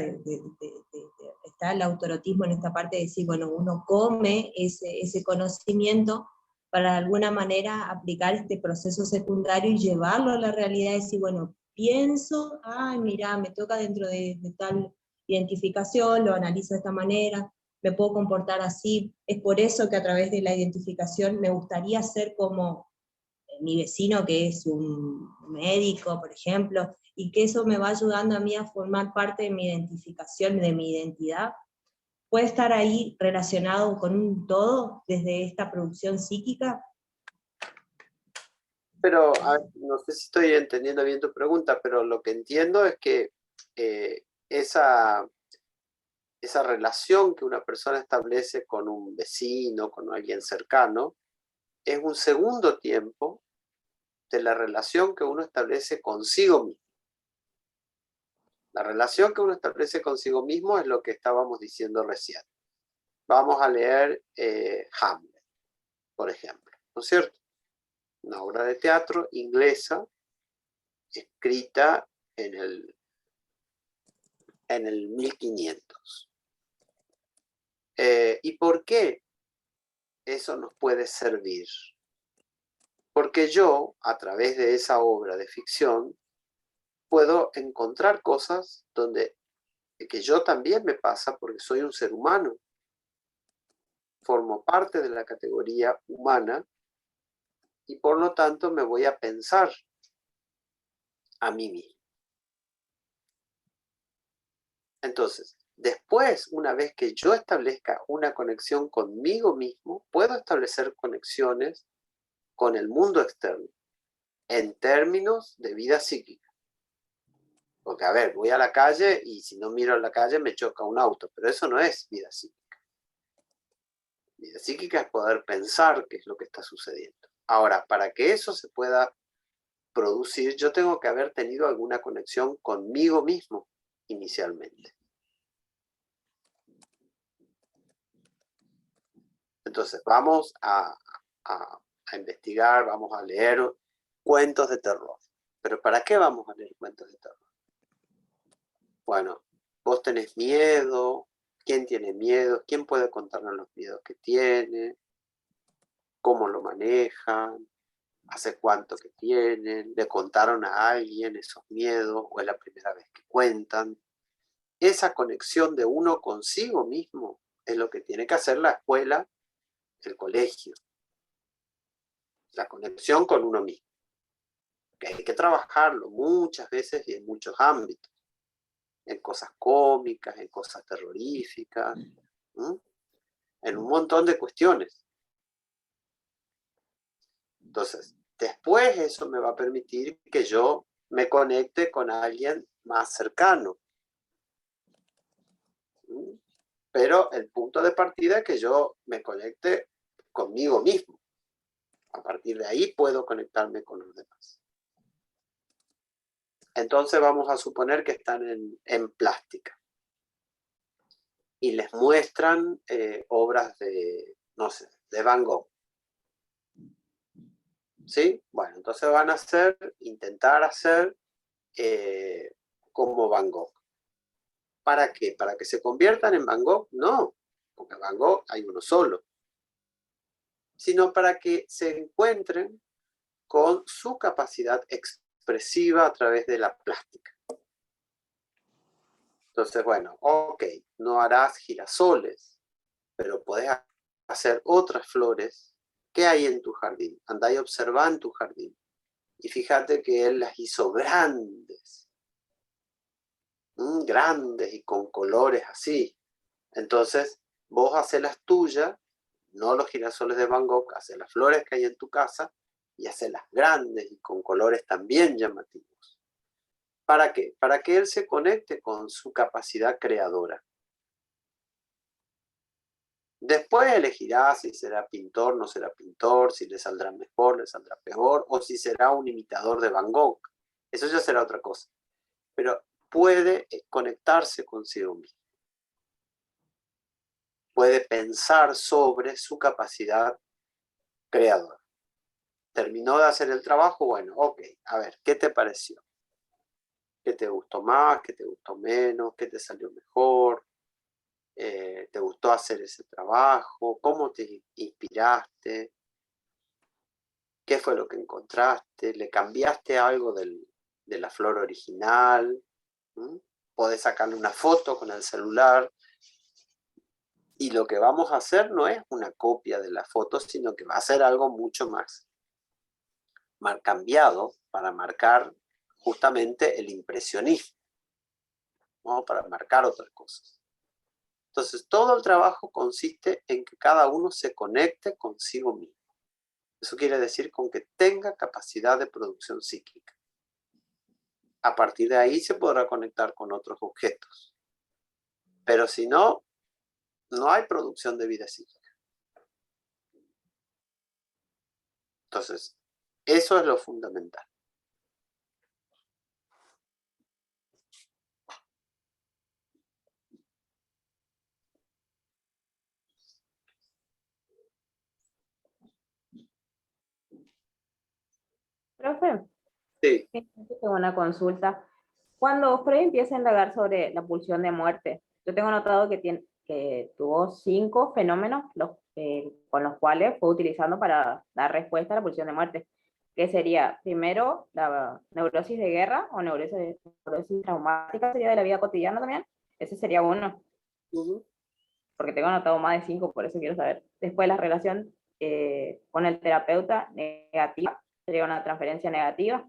está el autorotismo en esta parte de decir, bueno, uno come ese conocimiento para de alguna manera aplicar este proceso secundario y llevarlo a la realidad, y decir, bueno, pienso, ay, mira, me toca dentro de tal identificación, lo analizo de esta manera, me puedo comportar así, es por eso que a través de la identificación me gustaría ser como mi vecino que es un médico, por ejemplo, y que eso me va ayudando a mí a formar parte de mi identificación, de mi identidad, puede estar ahí relacionado con un todo desde esta producción psíquica. Pero a ver, no sé si estoy entendiendo bien tu pregunta, pero lo que entiendo es que esa relación que una persona establece con un vecino, con alguien cercano, es un segundo tiempo de la relación que uno establece consigo mismo. La relación que uno establece consigo mismo es lo que estábamos diciendo recién. Vamos a leer Hamlet, por ejemplo, ¿no es cierto? Una obra de teatro inglesa escrita en el 1500. ¿Y por qué eso nos puede servir? Porque yo, a través de esa obra de ficción, puedo encontrar cosas que yo también me pasa porque soy un ser humano. Formo parte de la categoría humana y por lo tanto me voy a pensar a mí mismo. Entonces, después, una vez que yo establezca una conexión conmigo mismo, puedo establecer conexiones con el mundo externo, en términos de vida psíquica. Porque, a ver, voy a la calle y si no miro a la calle me choca un auto, pero eso no es vida psíquica. Vida psíquica es poder pensar qué es lo que está sucediendo. Ahora, para que eso se pueda producir, yo tengo que haber tenido alguna conexión conmigo mismo inicialmente. Entonces, vamos a investigar, vamos a leer cuentos de terror. ¿Pero para qué vamos a leer cuentos de terror? Bueno, vos tenés miedo. ¿Quién tiene miedo? ¿Quién puede contarnos los miedos que tiene? ¿Cómo lo manejan? ¿Hace cuánto que tienen? ¿Le contaron a alguien esos miedos? ¿O es la primera vez que cuentan? Esa conexión de uno consigo mismo es lo que tiene que hacer la escuela, el colegio. La conexión con uno mismo. Que hay que trabajarlo muchas veces y en muchos ámbitos. En cosas cómicas, en cosas terroríficas, en un montón de cuestiones. Entonces, después eso me va a permitir que yo me conecte con alguien más cercano. Pero el punto de partida es que yo me conecte conmigo mismo. A partir de ahí puedo conectarme con los demás. Entonces vamos a suponer que están en plástica. Y les muestran obras de, no sé, de Van Gogh. ¿Sí? Bueno, entonces van a intentar hacer como Van Gogh. ¿Para qué? ¿Para que se conviertan en Van Gogh? No, porque Van Gogh hay uno solo. sino para que se encuentren con su capacidad expresiva a través de la plástica. Entonces, bueno, ok, no harás girasoles, pero podés hacer otras flores. ¿Qué hay en tu jardín? Andá y observá en tu jardín. Y fíjate que él las hizo grandes. Grandes y con colores así. Entonces, vos hacés las tuyas, no los girasoles de Van Gogh, hacés las flores que hay en tu casa y hacés las grandes y con colores también llamativos. ¿Para qué? Para que él se conecte con su capacidad creadora. Después elegirá si será pintor, no será pintor, si le saldrá mejor, le saldrá peor, o si será un imitador de Van Gogh. Eso ya será otra cosa. Pero puede conectarse consigo mismo. Puede pensar sobre su capacidad creadora. ¿Terminó de hacer el trabajo? Bueno, ok, a ver, ¿qué te pareció? ¿Qué te gustó más? ¿Qué te gustó menos? ¿Qué te salió mejor? ¿Te gustó hacer ese trabajo? ¿Cómo te inspiraste? ¿Qué fue lo que encontraste? ¿Le cambiaste algo de la flor original? Podés sacarle una foto con el celular. Y lo que vamos a hacer no es una copia de la foto, sino que va a ser algo mucho más cambiado para marcar justamente el impresionismo, ¿no? Para marcar otras cosas. Entonces, todo el trabajo consiste en que cada uno se conecte consigo mismo. Eso quiere decir con que tenga capacidad de producción psíquica. A partir de ahí se podrá conectar con otros objetos. Pero si no, no hay producción de vida psíquica. Entonces, eso es lo fundamental. Profe, Sí. tengo una consulta. Cuando Freud empieza a indagar sobre la pulsión de muerte, yo tengo notado que tuvo 5 fenómenos con los cuales fue utilizando para dar respuesta a la pulsión de muerte. Que sería, primero, la neurosis de guerra o neurosis traumática, sería de la vida cotidiana también. Ese sería uno. Porque tengo anotado más de 5, por eso quiero saber. Después, la relación con el terapeuta negativa, sería una transferencia negativa.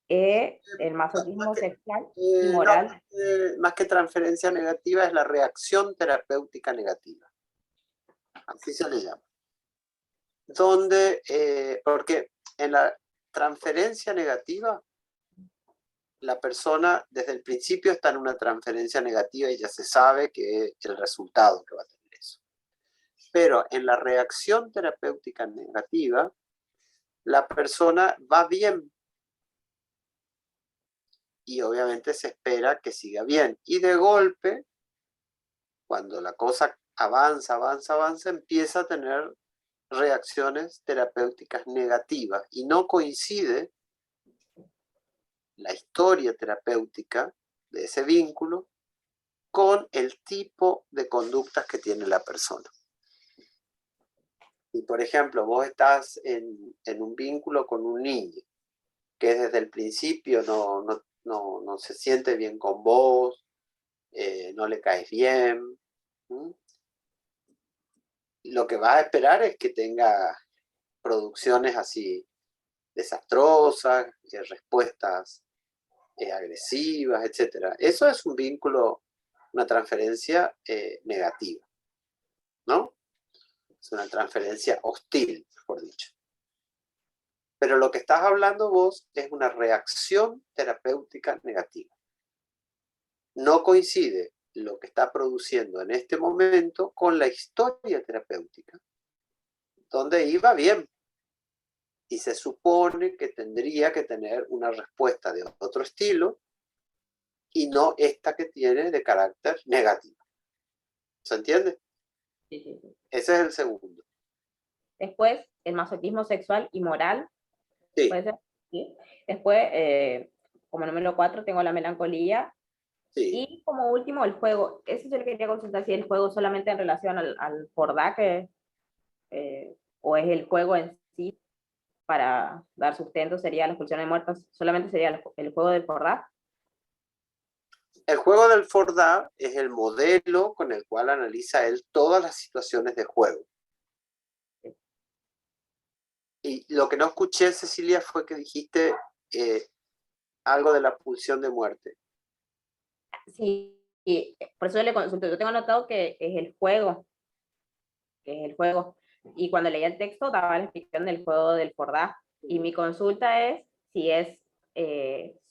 El masoquismo sexual y moral. No, más que transferencia negativa es la reacción terapéutica negativa. Así se le llama. Porque en la transferencia negativa, la persona desde el principio está en una transferencia negativa y ya se sabe que es el resultado que va a tener eso. Pero en la reacción terapéutica negativa, la persona va bien y obviamente se espera que siga bien. Y de golpe, cuando la cosa avanza, empieza a tener reacciones terapéuticas negativas y no coincide la historia terapéutica de ese vínculo con el tipo de conductas que tiene la persona. Y por ejemplo, vos estás en un vínculo con un niño que desde el principio no se siente bien con vos, no le caes bien. Lo que vas a esperar es que tenga producciones así desastrosas, respuestas agresivas, etc. Eso es un vínculo, una transferencia negativa, ¿no? Es una transferencia hostil, mejor dicho. Pero lo que estás hablando vos es una reacción terapéutica negativa. No coincide lo que está produciendo en este momento con la historia terapéutica, donde iba bien. Y se supone que tendría que tener una respuesta de otro estilo y no esta que tiene de carácter negativo. ¿Se entiende? Sí. Ese es el segundo. Después, el masoquismo sexual y moral. Sí. ¿Puede ser? ¿Sí? Después, como número 4, tengo la melancolía. Sí. Y como último, el juego. Eso yo le quería consultar, si el juego solamente en relación al Forda, que o es el juego en sí para dar sustento, sería las pulsiones de muerte, solamente sería el juego del Fordá. El juego del Fordá es el modelo con el cual analiza él todas las situaciones de juego. Y lo que no escuché, Cecilia, fue que dijiste algo de la pulsión de muerte. Sí, y por eso le consulto. Yo tengo anotado que es el juego. Y cuando leía el texto daba la explicación del juego del Fordá. Y mi consulta es si es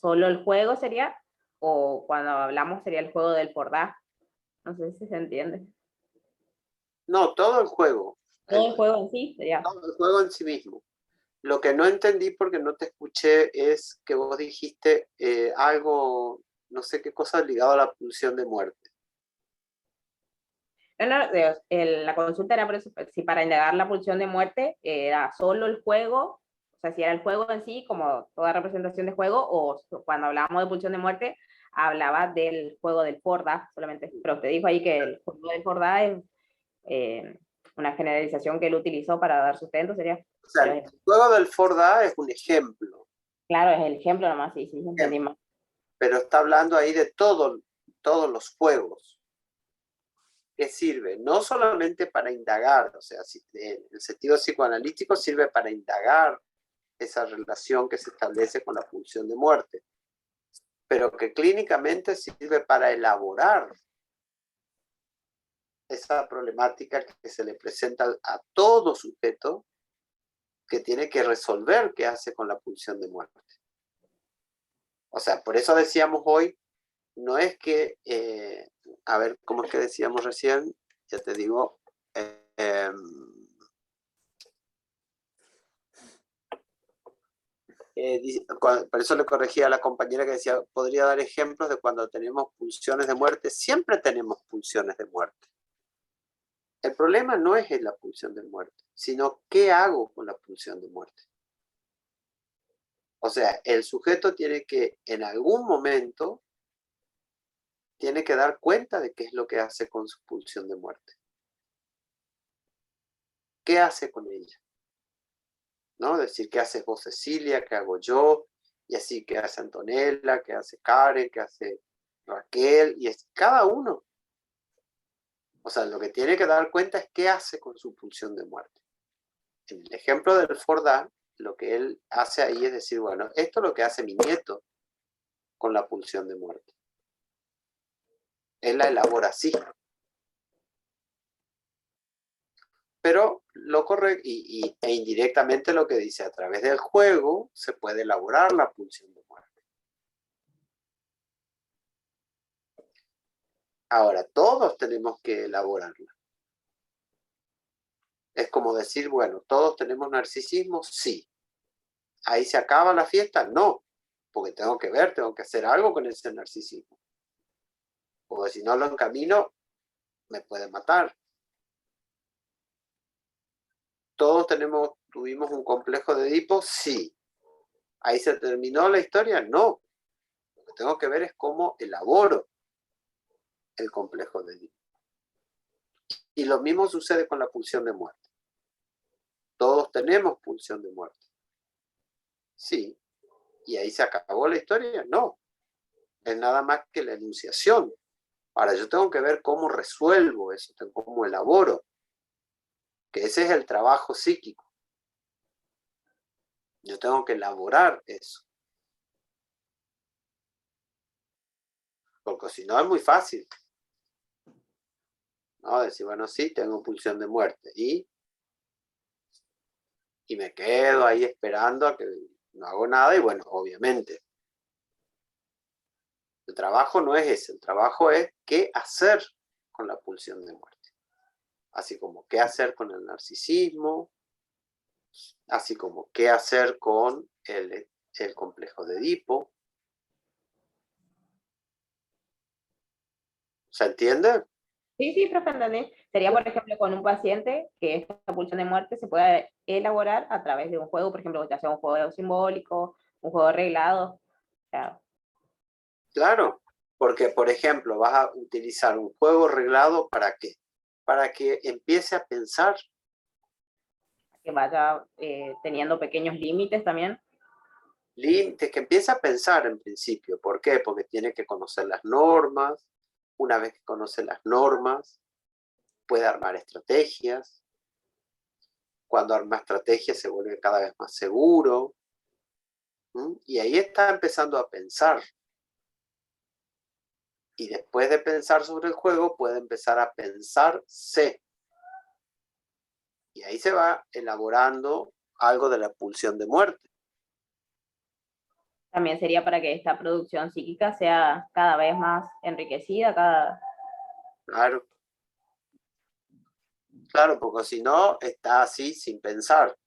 solo el juego sería, o cuando hablamos sería el juego del Fordá. No sé si se entiende. No, todo el juego. Todo el juego en sí sería. Todo el juego en sí mismo. Lo que no entendí porque no te escuché es que vos dijiste algo, no sé qué cosa ligado a la pulsión de muerte. La consulta era por eso, si para indagar la pulsión de muerte era solo el juego, o sea, si era el juego en sí, como toda representación de juego, o cuando hablábamos de pulsión de muerte, hablaba del juego del Fordá solamente. Pero usted dijo ahí que el juego del Fordá es una generalización que él utilizó para dar sustento, sería. O sea, el juego del Fordá es un ejemplo. Claro, es el ejemplo nomás, sí, entendí más. Pero está hablando ahí de todos los juegos. Que sirve no solamente para indagar, o sea, en el sentido psicoanalítico sirve para indagar esa relación que se establece con la pulsión de muerte, pero que clínicamente sirve para elaborar esa problemática que se le presenta a todo sujeto que tiene que resolver qué hace con la pulsión de muerte. O sea, por eso decíamos hoy, no es que, a ver, ¿cómo es que decíamos recién? Ya te digo, por eso le corregía a la compañera que decía, podría dar ejemplos de cuando tenemos pulsiones de muerte. Siempre tenemos pulsiones de muerte. El problema no es la pulsión de muerte, sino qué hago con la pulsión de muerte. O sea, el sujeto tiene que, en algún momento, tiene que dar cuenta de qué es lo que hace con su pulsión de muerte. ¿Qué hace con ella? ¿No? Decir, ¿qué haces vos, Cecilia? ¿Qué hago yo? Y así, ¿qué hace Antonella? ¿Qué hace Karen? ¿Qué hace Raquel? Y es cada uno. O sea, lo que tiene que dar cuenta es qué hace con su pulsión de muerte. En el ejemplo del Fordá, lo que él hace ahí es decir, bueno, esto es lo que hace mi nieto con la pulsión de muerte. Él la elabora así. Pero lo correcto, e indirectamente lo que dice, a través del juego se puede elaborar la pulsión de muerte. Ahora, todos tenemos que elaborarla. Es como decir, bueno, ¿todos tenemos narcisismo? Sí. ¿Ahí se acaba la fiesta? No, porque tengo que ver, tengo que hacer algo con ese narcisismo. Porque si no lo encamino, me puede matar. ¿Todos tuvimos un complejo de Edipo? Sí. ¿Ahí se terminó la historia? No. Lo que tengo que ver es cómo elaboro el complejo de Edipo. Y lo mismo sucede con la pulsión de muerte. ¿Todos tenemos pulsión de muerte? Sí. ¿Y ahí se acabó la historia? No. Es nada más que la enunciación. Ahora yo tengo que ver cómo resuelvo eso, cómo elaboro. Que ese es el trabajo psíquico. Yo tengo que elaborar eso. Porque si no es muy fácil. ¿No? Decir, bueno, sí, tengo pulsión de muerte. Y me quedo ahí esperando a que no hago nada. Y bueno, obviamente. El trabajo no es ese. El trabajo es qué hacer con la pulsión de muerte. Así como qué hacer con el narcisismo. Así como qué hacer con el complejo de Edipo. ¿Se entiende? Sí, profe, entendí. Sería, por ejemplo, con un paciente que esta pulsión de muerte se puede elaborar a través de un juego, por ejemplo, ya sea un juego simbólico, un juego arreglado. Claro, porque, por ejemplo, vas a utilizar un juego arreglado ¿para qué? Para que empiece a pensar que vaya teniendo pequeños límites también. Límites, que empieza a pensar en principio. ¿Por qué? Porque tiene que conocer las normas. Una vez que conoce las normas, puede armar estrategias. Cuando arma estrategias se vuelve cada vez más seguro. Y ahí está empezando a pensar. Y después de pensar sobre el juego, puede empezar a pensarse. Y ahí se va elaborando algo de la pulsión de muerte. También sería para que esta producción psíquica sea cada vez más enriquecida, Claro. Claro, porque si no, está así sin pensar.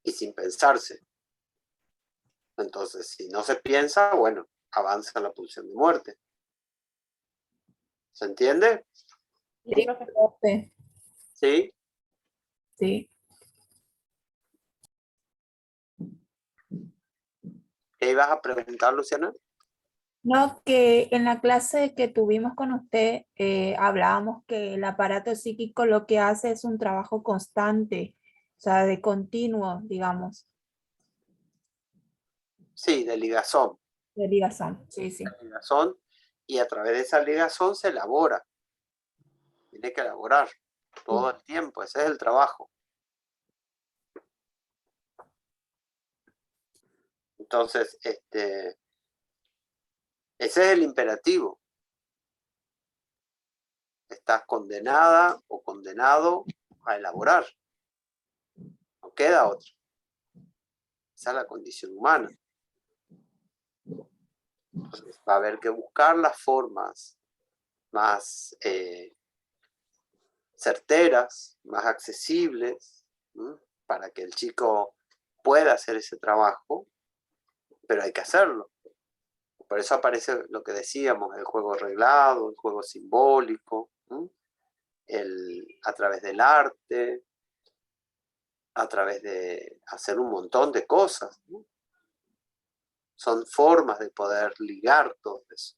Y sin pensarse. Entonces, si no se piensa, bueno, avanza la pulsión de muerte. ¿Se entiende? Sí, profe. ¿Sí? Sí. ¿Qué ibas a preguntar, Luciana? No, que en la clase que tuvimos con usted hablábamos que el aparato psíquico lo que hace es un trabajo constante, o sea, de continuo, digamos, Sí, de ligazón. de ligazón. Sí, sí. De ligazón, y a través de esa ligazón se elabora. Tiene que elaborar todo el tiempo, ese es el trabajo. Entonces, ese es el imperativo. Estás condenada o condenado a elaborar. No queda otra. Esa es la condición humana. Entonces, va a haber que buscar las formas más certeras, más accesibles, para que el chico pueda hacer ese trabajo, pero hay que hacerlo. Por eso aparece lo que decíamos, el juego reglado, el juego simbólico, a través del arte, a través de hacer un montón de cosas. Son formas de poder ligar todo eso.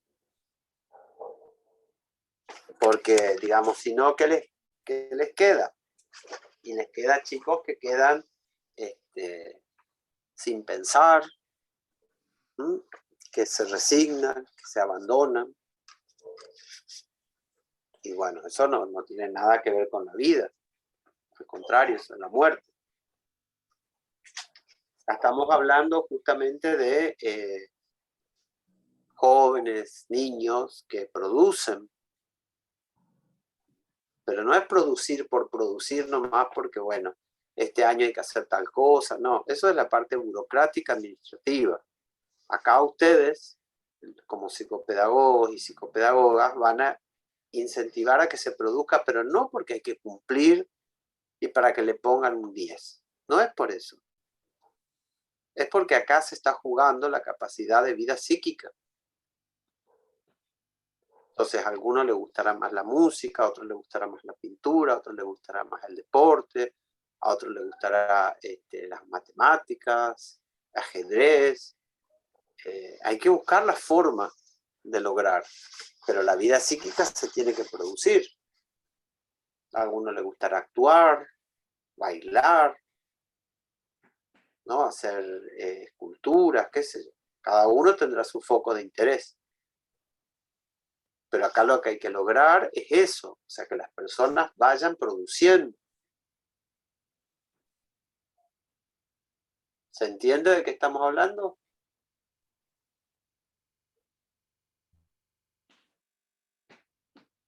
Porque, digamos, si no, ¿qué les queda? Y les queda chicos que quedan sin pensar, que se resignan, que se abandonan. Y bueno, eso no tiene nada que ver con la vida. Al contrario, eso es la muerte. Estamos hablando justamente de jóvenes, niños que producen. Pero no es producir por producir nomás porque, bueno, este año hay que hacer tal cosa. No, eso es la parte burocrática administrativa. Acá ustedes, como psicopedagogos y psicopedagogas, van a incentivar a que se produzca, pero no porque hay que cumplir y para que le pongan un 10. No es por eso. Es porque acá se está jugando la capacidad de vida psíquica. Entonces a algunos les gustará más la música, a otros les gustará más la pintura, a otros les gustará más el deporte, a otros les gustará las matemáticas, ajedrez. Hay que buscar la forma de lograr, pero la vida psíquica se tiene que producir. A algunos les gustará actuar, bailar, ¿no? Hacer esculturas, qué sé yo. Cada uno tendrá su foco de interés. Pero acá lo que hay que lograr es eso, o sea, que las personas vayan produciendo. ¿Se entiende de qué estamos hablando?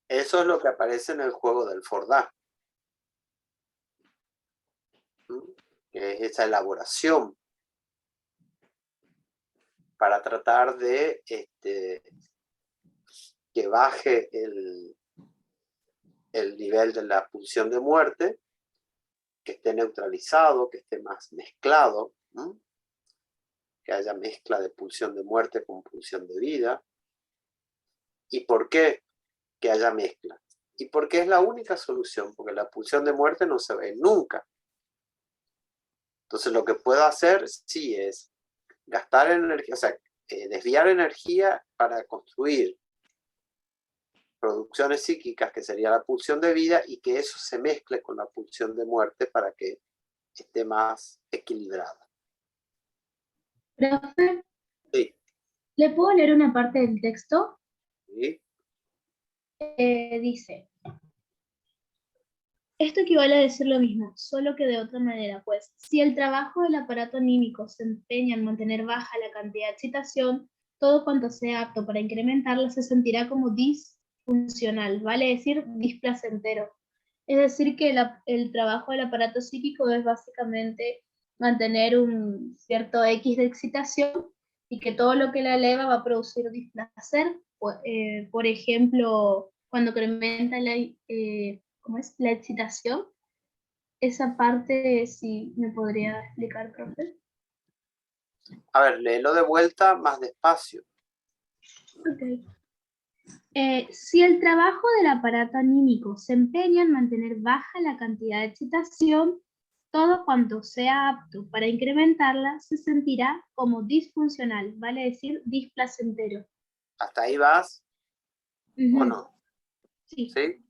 Eso es lo que aparece en el juego del Fordá. Que es esa elaboración para tratar de que baje el nivel de la pulsión de muerte, que esté neutralizado, que esté más mezclado, que haya mezcla de pulsión de muerte con pulsión de vida. ¿Y por qué que haya mezcla? Y porque es la única solución, porque la pulsión de muerte no se ve nunca. Entonces lo que puedo hacer sí es gastar energía, o sea, desviar energía para construir producciones psíquicas, que sería la pulsión de vida, y que eso se mezcle con la pulsión de muerte para que esté más equilibrada. Profe, Sí. ¿le puedo leer una parte del texto? ¿Sí? Dice, esto equivale a decir lo mismo, solo que de otra manera, pues, si el trabajo del aparato anímico se empeña en mantener baja la cantidad de excitación, todo cuanto sea apto para incrementarla se sentirá como disfuncional, vale decir displacentero. Es decir, que el trabajo del aparato psíquico es básicamente mantener un cierto X de excitación y que todo lo que la eleva va a producir displacer. Por ejemplo, cuando incrementa ¿cómo es? La excitación. Esa parte sí me podría explicar, profe. A ver, léelo de vuelta más despacio. Ok. Si el trabajo del aparato anímico se empeña en mantener baja la cantidad de excitación, todo cuanto sea apto para incrementarla se sentirá como disfuncional, vale decir displacentero. ¿Hasta ahí vas o no? Sí. ¿Sí?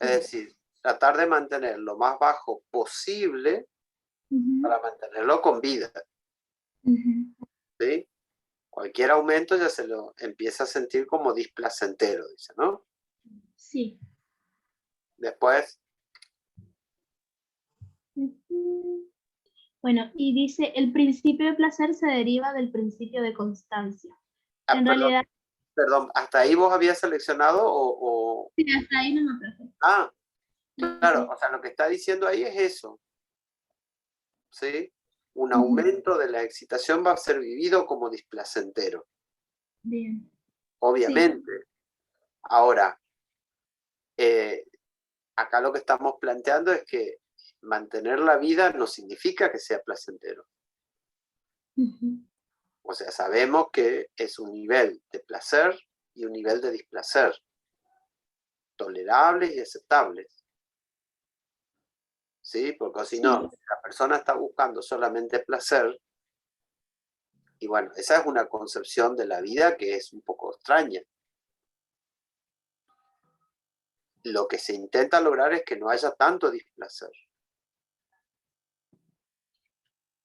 Es decir, tratar de mantener lo más bajo posible para mantenerlo con vida. ¿Sí? Cualquier aumento ya se lo empieza a sentir como displacentero, dice, ¿no? Sí. Después, Bueno, y dice, el principio de placer se deriva del principio de constancia. En realidad... Perdón, ¿hasta ahí vos habías seleccionado o...? Sí, hasta ahí no me parece. Ah, claro, o sea, lo que está diciendo ahí es eso. ¿Sí? Un aumento de la excitación va a ser vivido como displacentero. Bien. Obviamente. Sí. Ahora, acá lo que estamos planteando es que mantener la vida no significa que sea placentero. O sea, sabemos que es un nivel de placer y un nivel de displacer, tolerables y aceptables. ¿Sí? Porque si no, la persona está buscando solamente placer, y bueno, esa es una concepción de la vida que es un poco extraña. Lo que se intenta lograr es que no haya tanto displacer.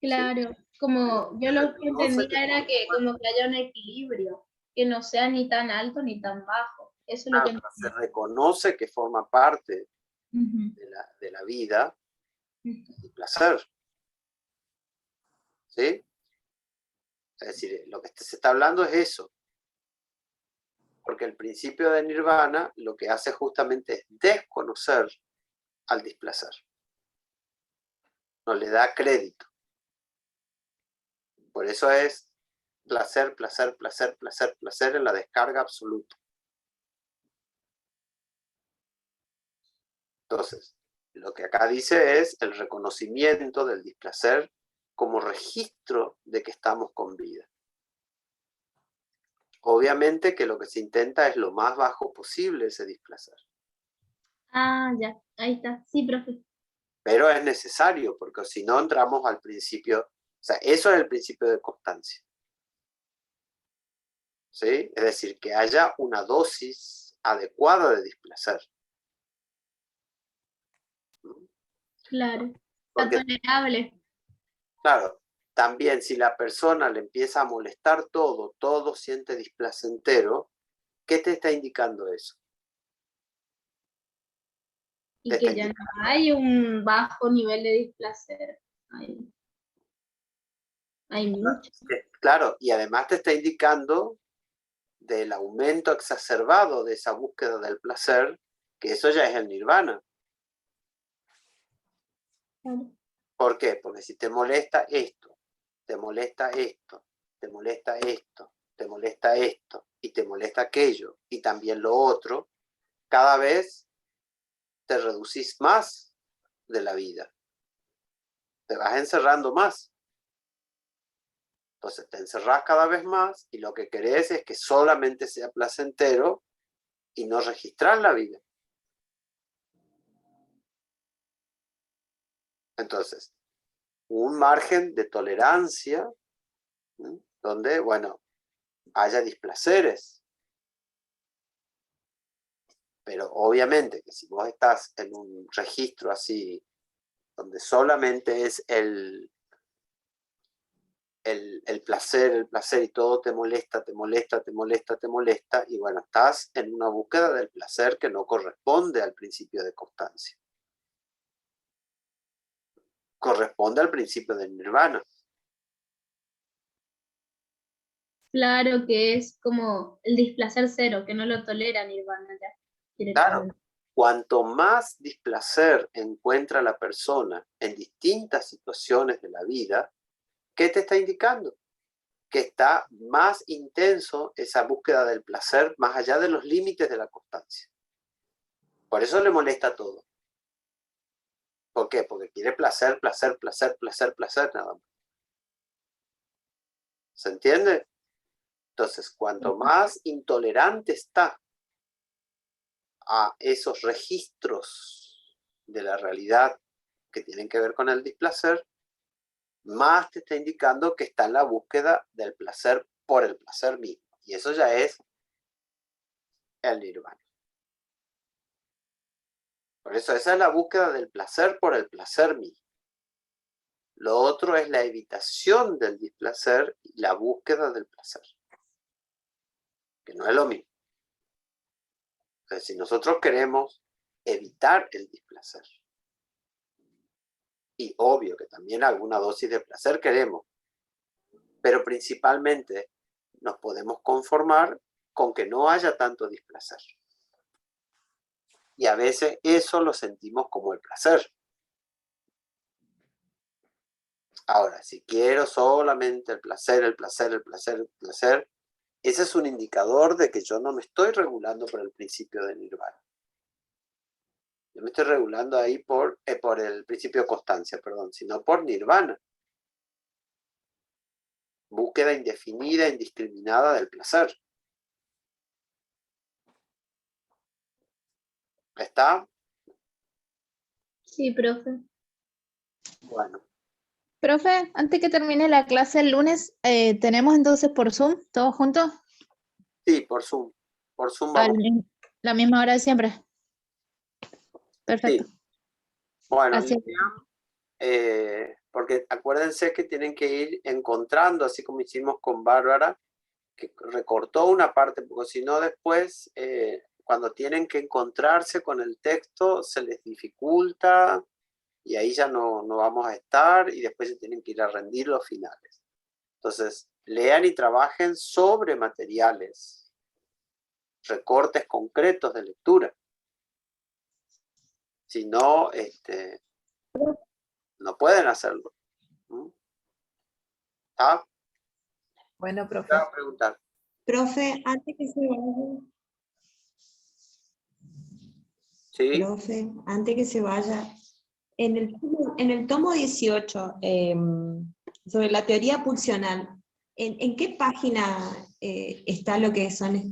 Claro, ¿sí? Como yo lo que entendía era que como que haya un equilibrio, que no sea ni tan alto ni tan bajo. Eso es lo que se reconoce que forma parte de la vida y placer. ¿Sí? Es decir, lo que se está hablando es eso. Porque el principio de Nirvana lo que hace justamente es desconocer al displacer. No le da crédito. Por eso es placer, placer, placer, placer, placer en la descarga absoluta. Entonces, lo que acá dice es el reconocimiento del displacer como registro de que estamos con vida. Obviamente que lo que se intenta es lo más bajo posible ese displacer. Ah, ya, ahí está. Sí, profe. Pero es necesario, porque si no entramos al principio, o sea, eso es el principio de constancia. ¿Sí? Es decir, que haya una dosis adecuada de displacer. Claro, está tolerable. Claro, también si la persona le empieza a molestar todo siente displacentero, ¿qué te está indicando eso? Y que ya no hay un bajo nivel de displacer. Hay mucho. Claro, y además te está indicando del aumento exacerbado de esa búsqueda del placer, que eso ya es el nirvana. ¿Por qué? Porque si te molesta esto, te molesta esto, te molesta esto, te molesta esto, y te molesta aquello, y también lo otro, cada vez te reducís más de la vida. Te vas encerrando más. Entonces te encerrás cada vez más y lo que querés es que solamente sea placentero y no registrar la vida. Entonces, un margen de tolerancia, ¿sí? Donde, bueno, haya displaceres. Pero obviamente que si vos estás en un registro así, donde solamente es el placer y todo te molesta, y bueno, estás en una búsqueda del placer que no corresponde al principio de constancia. Corresponde al principio del nirvana. Claro que es como el displacer cero, que no lo tolera Nirvana ya directamente. Claro, cuanto más displacer encuentra la persona en distintas situaciones de la vida, ¿qué te está indicando? Que está más intenso esa búsqueda del placer más allá de los límites de la constancia. Por eso le molesta todo. ¿Por qué? Porque quiere placer, nada más. ¿Se entiende? Entonces, cuanto más intolerante está a esos registros de la realidad que tienen que ver con el displacer, más te está indicando que está en la búsqueda del placer por el placer mismo. Y eso ya es el nirvana. Por eso esa es la búsqueda del placer por el placer mismo. Lo otro es la evitación del displacer y la búsqueda del placer. Que no es lo mismo. Entonces, si nosotros queremos evitar el displacer, y obvio que también alguna dosis de placer queremos, pero principalmente nos podemos conformar con que no haya tanto displacer. Y a veces eso lo sentimos como el placer. Ahora, si quiero solamente el placer, ese es un indicador de que yo no me estoy regulando por el principio de nirvana. Yo me estoy regulando ahí por el principio de constancia, sino por nirvana. Búsqueda indefinida, indiscriminada del placer. ¿Está? Sí, profe. Bueno. Profe, antes que termine la clase el lunes, ¿tenemos entonces por Zoom, todos juntos? Sí, por Zoom. Por Zoom A vamos. la misma hora de siempre. Perfecto. Sí. Bueno, Así porque acuérdense que tienen que ir encontrando, así como hicimos con Bárbara, que recortó una parte, porque si no después, cuando tienen que encontrarse con el texto, se les dificulta y ahí ya no vamos a estar y después se tienen que ir a rendir los finales. Entonces, lean y trabajen sobre materiales, recortes concretos de lectura. Si no, no pueden hacerlo. ¿Está? Bueno, profe. Te voy a preguntar. Profe, antes que se vaya. Sí. Profe, antes que se vaya. En el tomo 18, sobre la teoría pulsional, ¿en qué página está lo que son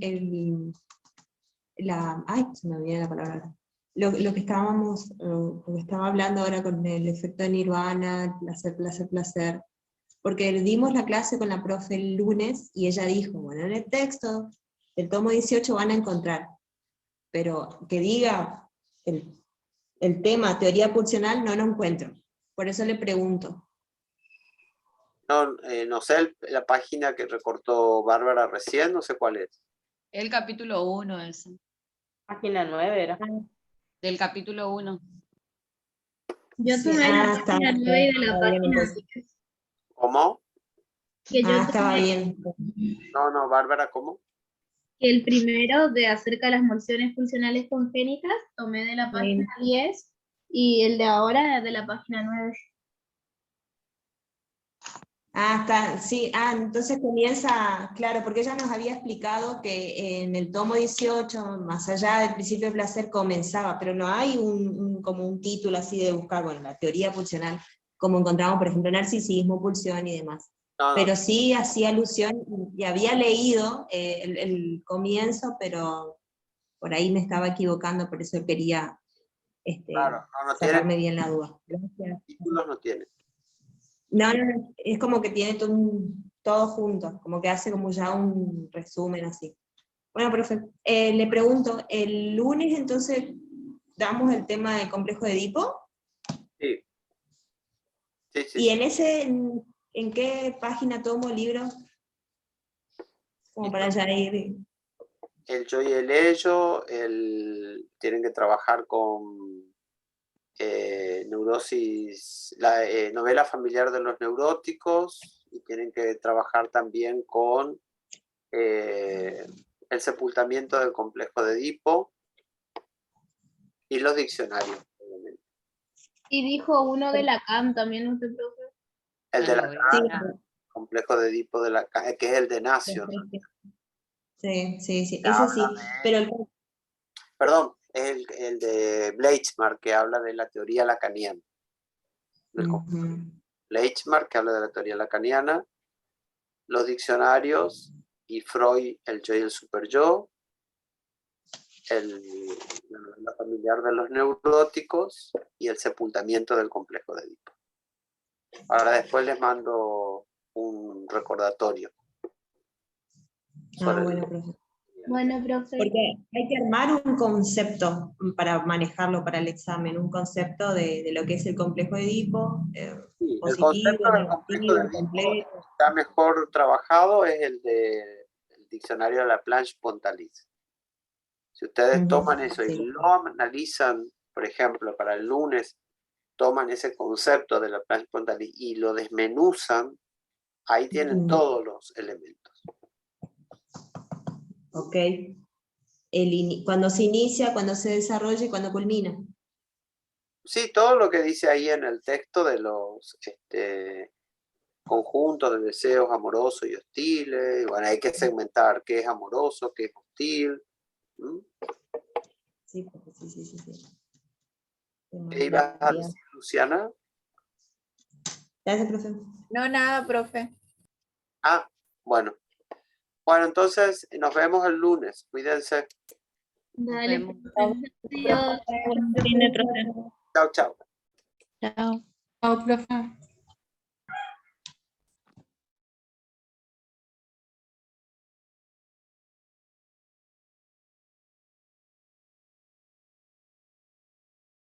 ay, se me olvidó la palabra. Lo que estaba hablando ahora con el efecto de nirvana, placer. Porque dimos la clase con la profe el lunes y ella dijo, bueno, en el texto del tomo 18 van a encontrar, pero que diga el tema teoría pulsional no lo encuentro. Por eso le pregunto. No sé la página que recortó Bárbara recién, no sé cuál es. El capítulo 1 es. Página 9 era. Del capítulo 1. Yo Sí, tomé la página 9 de la página 10. ¿Cómo? Que yo estaba tomé, bien. No, Bárbara, ¿cómo? que el primero de acerca de las mociones funcionales congénitas tomé de la página 10 y el de ahora de la página 9. Está, sí, entonces comienza, claro, porque ella nos había explicado que en el tomo 18, más allá del principio de placer, comenzaba, pero no hay como un título así de buscar, bueno, la teoría pulsional, como encontramos, por ejemplo, narcisismo, pulsión y demás. No. Pero sí hacía alusión, y había leído el comienzo, pero por ahí me estaba equivocando, por eso quería Claro, no sacarme tiene, bien la duda. Gracias. títulos no tiene. No, es como que tiene todo junto, como que hace como ya un resumen así. Bueno, profe, le pregunto, ¿el lunes entonces damos el tema del complejo de Edipo? Sí. Sí, sí, ¿Y sí. en ese, en qué página tomo el libro? Como para ya ir... El yo y el ello, tienen que trabajar con neurosis, la novela familiar de los neuróticos, y tienen que trabajar también con el sepultamiento del complejo de Edipo y los diccionarios, obviamente. Y dijo uno de Lacan también, ¿usted, profe? El de la Sí, complejo de Edipo de la que es el de Nacio. sí, Que ese sí, habla pero perdón, es el de Bleichmark, que habla de la teoría lacaniana. Bleichmark, que habla de la teoría lacaniana, los diccionarios, y Freud, el yo y el superyo, la familiar de los neuróticos y el sepultamiento del complejo de Edipo. Ahora después les mando un recordatorio. bueno, profe. Bueno, profe. Porque hay que armar un concepto para manejarlo para el examen, un concepto de lo que es el complejo de Edipo, Sí, el positivo, concepto del complejo de negativo, Edipo completo. está mejor trabajado, es el del diccionario de la Planche-Pontalis. Si ustedes toman eso y lo analizan, por ejemplo, para el lunes, toman ese concepto de la Planche-Pontalis y lo desmenuzan, ahí tienen todos los elementos. Ok. Cuando se inicia, cuando se desarrolla y cuando culmina. Sí, todo lo que dice ahí en el texto de los conjuntos de deseos amorosos y hostiles. Bueno, hay que segmentar qué es amoroso, qué es hostil. Sí, sí. ¿Qué ibas a decir, Luciana? Gracias, profe. No, nada, profe. Ah, bueno. Bueno, entonces nos vemos el lunes. Cuídense. Dale, vemos. profe. Adiós. Chao, chao. Chao. Chao, profe.